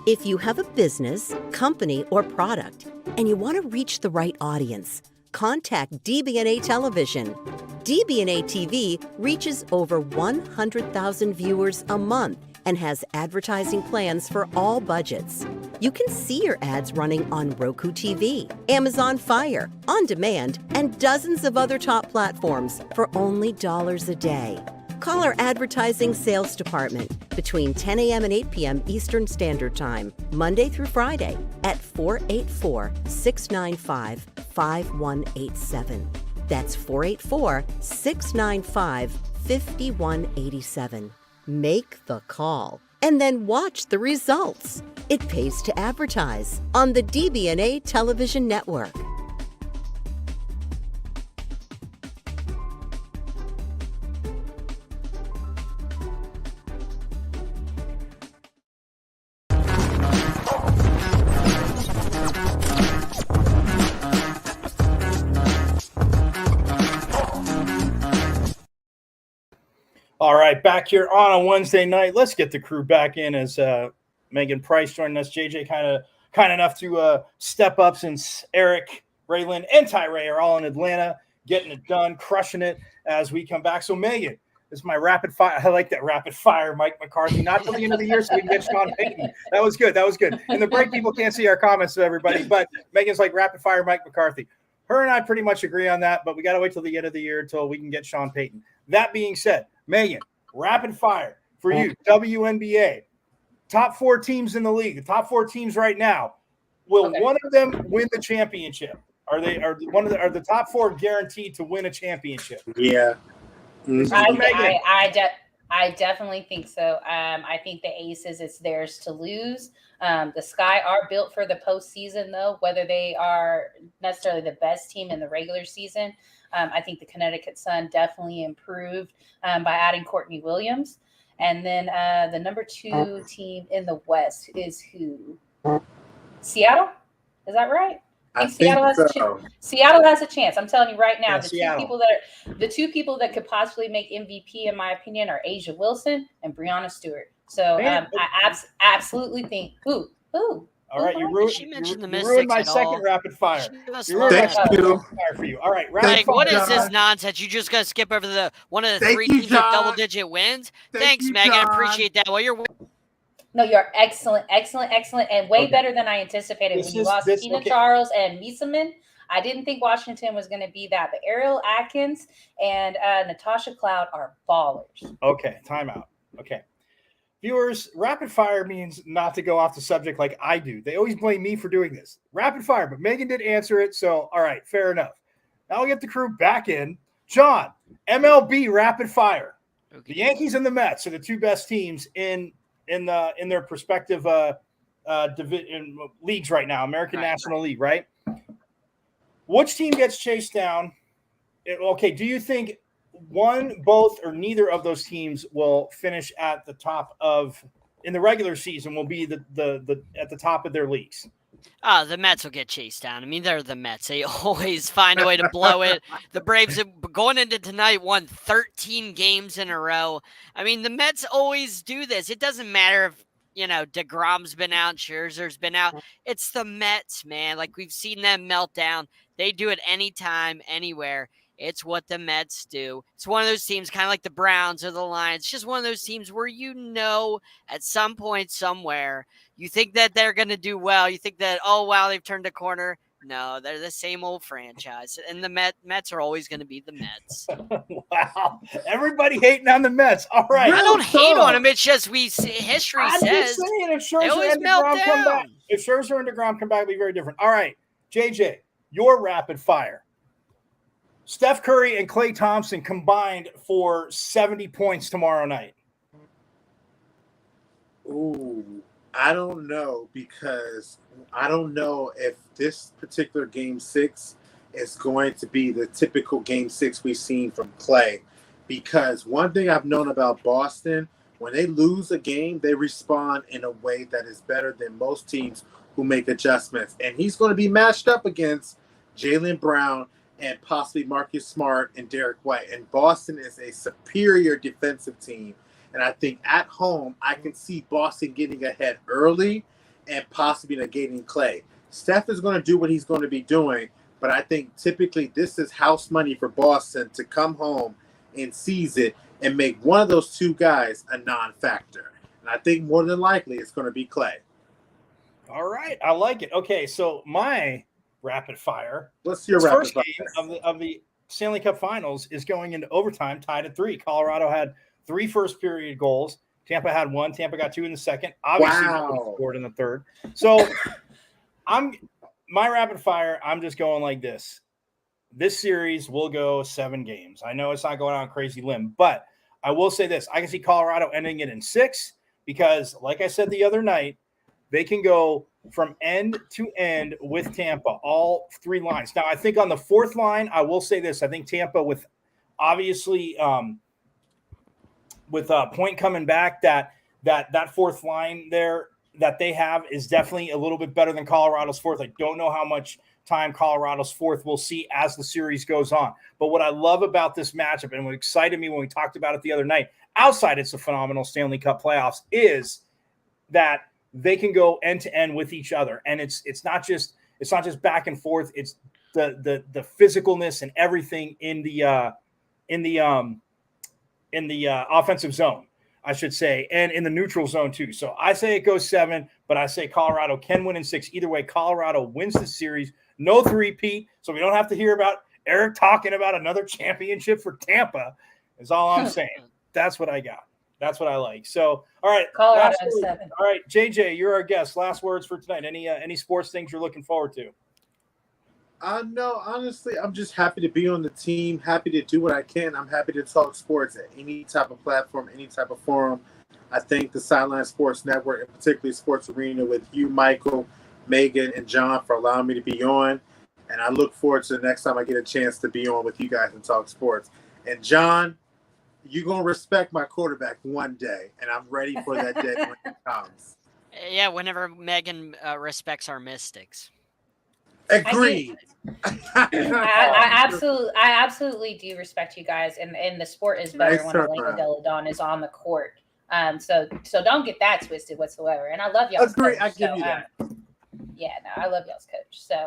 Speaker 5: If you have a business, company, or product, and you want to reach the right audience, Contact DBNA Television. DBNA TV reaches over 100,000 viewers a month and has advertising plans for all budgets. You can see your ads running on Roku TV, Amazon Fire, On Demand, and dozens of other top platforms for only $1 a day. Call our advertising sales department between 10 a.m. and 8 p.m. Eastern Standard Time, Monday through Friday, at 484-695-5187. That's 484-695-5187. Make the call and then watch the results. It pays to advertise on the DBNA Television Network.
Speaker 1: All right, back here on a Wednesday night. Let's get the crew back in as Megan Price joining us. JJ kind enough to step up since Eric, Raylan, and Tyree are all in Atlanta, getting it done, crushing it as we come back. So Megan, this is my rapid fire. I like that rapid fire, Mike McCarthy. Not till the end of the year, so we can get Sean Payton. That was good. In the break, people can't see our comments to everybody, but Megan's like rapid fire, Mike McCarthy. Her and I pretty much agree on that, but we got to wait till the end of the year until we can get Sean Payton. That being said, Megan, rapid fire for you, WNBA. Top 4 teams in the league, the top 4 teams right now. Will one of them win the championship? Are the top 4 guaranteed to win a championship?
Speaker 3: Yeah.
Speaker 2: I definitely think so. I think the Aces, it's theirs to lose. The Sky are built for the postseason, though, whether they are necessarily the best team in the regular season. I think the Connecticut Sun definitely improved by adding Courtney Williams. And then the number 2 team in the West is who? Seattle? Is that right?
Speaker 3: I think
Speaker 2: Seattle has a chance. I'm telling you right now,
Speaker 1: Yeah,
Speaker 2: the two people that could possibly make MVP, in my opinion, are Asia Wilson and Breanna Stewart. So I absolutely think who.
Speaker 1: All right, you ruined my second rapid fire.
Speaker 3: Thank you.
Speaker 1: For you. All right, rapid
Speaker 4: Like,
Speaker 1: fire.
Speaker 4: what is this nonsense? You just gonna skip over one of the 3 teams with double-digit wins? Thanks, Megan.
Speaker 3: John.
Speaker 4: Appreciate that. Well, you're.
Speaker 2: No, you're excellent, and way better than I anticipated. When you lost Tina Charles and Mieseman, I didn't think Washington was going to be that. But Ariel Atkins and Natasha Cloud are ballers.
Speaker 1: Okay, timeout. Okay. Viewers, rapid fire means not to go off the subject like I do. They always blame me for doing this. Rapid fire, but Megan did answer it, so all right, fair enough. Now I'll get the crew back in. John, MLB rapid fire. Okay. The Yankees and the Mets are the 2 best teams in their respective leagues right now, American National League, right? Which team gets chased down? Okay, do you think one, both, or neither of those teams will finish at the top in the regular season? Will be the at the top of their leagues?
Speaker 4: The Mets will get chased down. I mean, they're the Mets. They always find a way to blow it. The Braves, going into tonight, won 13 games in a row. I mean, the Mets always do this. It doesn't matter if, DeGrom's been out, Scherzer's been out. It's the Mets, man. Like, we've seen them melt down. They do it anytime, anywhere. It's what the Mets do. It's one of those teams, kind of like the Browns or the Lions. It's just one of those teams where at some point somewhere, you think that they're going to do well. You think that, oh, wow, they've turned a corner. No, they're the same old franchise. And the Mets are always going to be the Mets.
Speaker 1: Wow. Everybody hating on the Mets. All right.
Speaker 4: I don't hate on them. It's just history
Speaker 1: I'm
Speaker 4: says
Speaker 1: just saying, if
Speaker 4: they always melt down.
Speaker 1: If Scherzer and DeGrom come back, it'll be very different. All right, JJ, your rapid fire. Steph Curry and Klay Thompson combined for 70 points tomorrow night.
Speaker 3: Ooh, I don't know, because I don't know if this particular Game 6 is going to be the typical Game 6 we've seen from Klay. Because one thing I've known about Boston, when they lose a game, they respond in a way that is better than most teams who make adjustments. And he's going to be matched up against Jaylen Brown and possibly Marcus Smart and Derek White. And Boston is a superior defensive team. And I think at home, I can see Boston getting ahead early and possibly negating Klay. Steph is going to do what he's going to be doing, But I think typically this is house money for Boston to come home and seize it and make one of those two guys a non-factor. And I think more than likely it's going to be Clay.
Speaker 1: All right. I like it. Okay. So my rapid fire.
Speaker 3: What's your
Speaker 1: this
Speaker 3: rapid
Speaker 1: first
Speaker 3: fire?
Speaker 1: game of the Stanley Cup Finals is going into overtime, tied at 3. Colorado had 3 first period goals. Tampa had 1. Tampa got 2 in the second. Obviously, nobody scored in the third. So my rapid fire, I'm just going like this. This series will go 7 games. I know it's not going on a crazy limb, but I will say this. I can see Colorado ending it in 6 because, like I said the other night, they can go from end to end with Tampa, all 3 lines. Now, I think on the 4th line, I will say this. I think Tampa, with obviously with Point coming back, that 4th line there that they have is definitely a little bit better than Colorado's 4th. I don't know how much time Colorado's 4th will see as the series goes on. But what I love about this matchup, and what excited me when we talked about it the other night, outside it's a phenomenal Stanley Cup playoffs, is that they can go end to end with each other. And it's not just back and forth. It's the physicalness and everything in the offensive zone, I should say, and in the neutral zone too. So I say it goes 7, but I say Colorado can win in 6. Either way, Colorado wins the series. No three-peat, so we don't have to hear about Eric talking about another championship for Tampa, is all I'm saying. That's what I got. That's what I like. So, all right.
Speaker 2: Colorado at 7.
Speaker 1: All right, JJ, you're our guest. Last words for tonight. Any sports things you're looking forward to?
Speaker 3: No, honestly, I'm just happy to be on the team, happy to do what I can. I'm happy to talk sports at any type of platform, any type of forum. I thank the Sideline Sports Network, and particularly Sports Arena, with you, Michael, Megan, and John, for allowing me to be on. And I look forward to the next time I get a chance to be on with you guys and talk sports. And John, you're going to respect my quarterback one day, and I'm ready for that day when it comes.
Speaker 4: Yeah, whenever Megan respects our Mystics.
Speaker 3: Agreed.
Speaker 2: I absolutely do respect you guys, and the sport is better when Elena Deladon is on the court. So don't get that twisted whatsoever. And I love y'all's
Speaker 3: coach. I
Speaker 2: give
Speaker 3: you that.
Speaker 2: Yeah, no, I love y'all's coach. So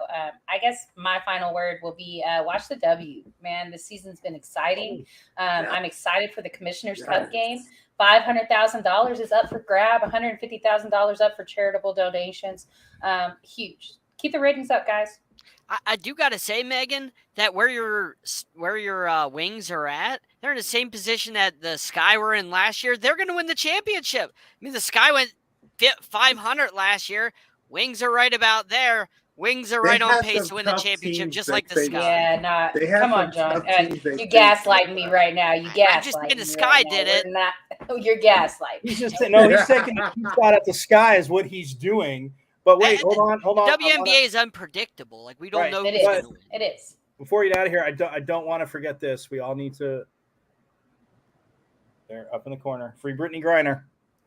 Speaker 2: I guess my final word will be watch the W. Man, this season's been exciting. I'm excited for the Commissioner's Cup game. $500,000 is up for grab. $150,000 up for charitable donations. Huge. Keep the ratings up, guys.
Speaker 4: I do got to say, Megan, that where your Wings are at, they're in the same position that the Sky were in last year. They're going to win the championship. I mean, the Sky went 500 last year. Wings are right about there. Wings are right on pace to win the championship, just like the Sky.
Speaker 2: Yeah, come on, John. You gaslighting me right now. You gaslighting.
Speaker 4: I'm just saying the Sky did it.
Speaker 2: You're gaslighting.
Speaker 1: He's just saying, no, he's taking a shot at the Sky is what he's doing. But wait, hold on.
Speaker 4: WNBA is unpredictable. Like, we don't know who's going to win.
Speaker 2: It is.
Speaker 1: Before you get out of here, I don't want to forget this. We all need to. There, up in the corner, free Brittany Griner.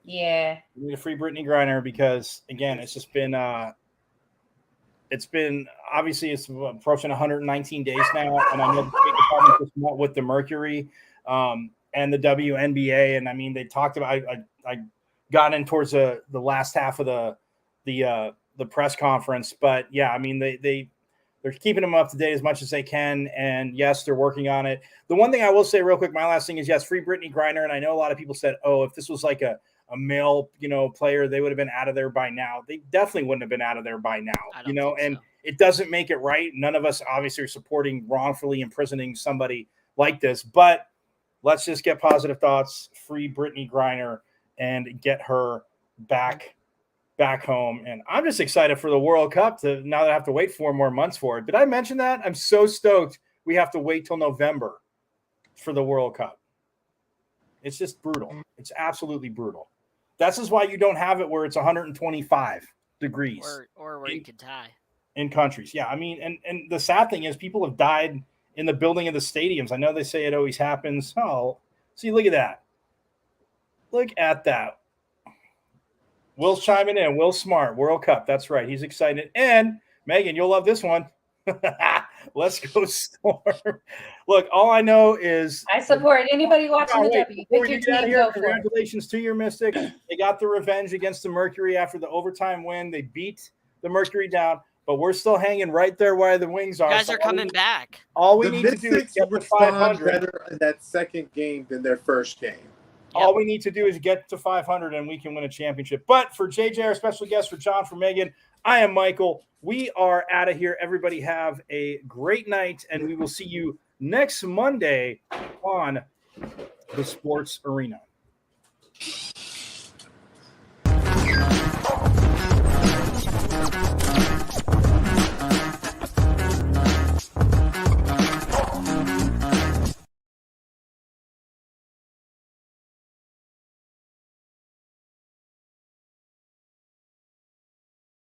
Speaker 2: Yeah.
Speaker 1: We need a free Brittany Griner because, again, it's just been obviously it's approaching 119 days now, and I know the State Department just met with the Mercury and the WNBA, and I mean they talked about. I got in towards the last half of the press conference, but yeah, I mean they're keeping them up to date as much as they can, and yes, they're working on it. The one thing I will say real quick, my last thing is yes, free Brittany Griner, and I know a lot of people said, oh, if this was like a male, player, they would have been out of there by now. They definitely wouldn't have been out of there by now, and it doesn't make it right. None of us obviously are supporting wrongfully imprisoning somebody like this, but let's just get positive thoughts, free Brittany Griner, and get her back home. And I'm just excited for the World Cup now that I have to wait 4 more months for it. Did I mention that? I'm so stoked we have to wait till November for the World Cup. It's just brutal. It's absolutely brutal. This is why you don't have it where it's 125 degrees.
Speaker 4: Or where you could die.
Speaker 1: In countries. Yeah, I mean, and the sad thing is people have died in the building of the stadiums. I know they say it always happens. Oh, see, look at that. Look at that. Will's chiming in. Will Smart, World Cup. That's right. He's excited. And Megan, you'll love this one. Let's go Storm. Look, all I know is
Speaker 2: I support anybody watching the W.
Speaker 1: Before you get out of here, congratulations to your Mystics. They got the revenge against the Mercury after the overtime win. They beat the Mercury down. but we're still hanging right there where the Wings are.
Speaker 4: You guys are coming back.
Speaker 1: All we
Speaker 3: The
Speaker 1: need to do is
Speaker 3: Mystics
Speaker 1: get to
Speaker 3: respond
Speaker 1: 500.
Speaker 3: better in that second game than their first game.
Speaker 1: All we need to do is get to 500 and we can win a championship. But for JJ, our special guest, for John, for Megan, I am Michael. We are out of here. Everybody have a great night, and we will see you next Monday on the Sports Arena.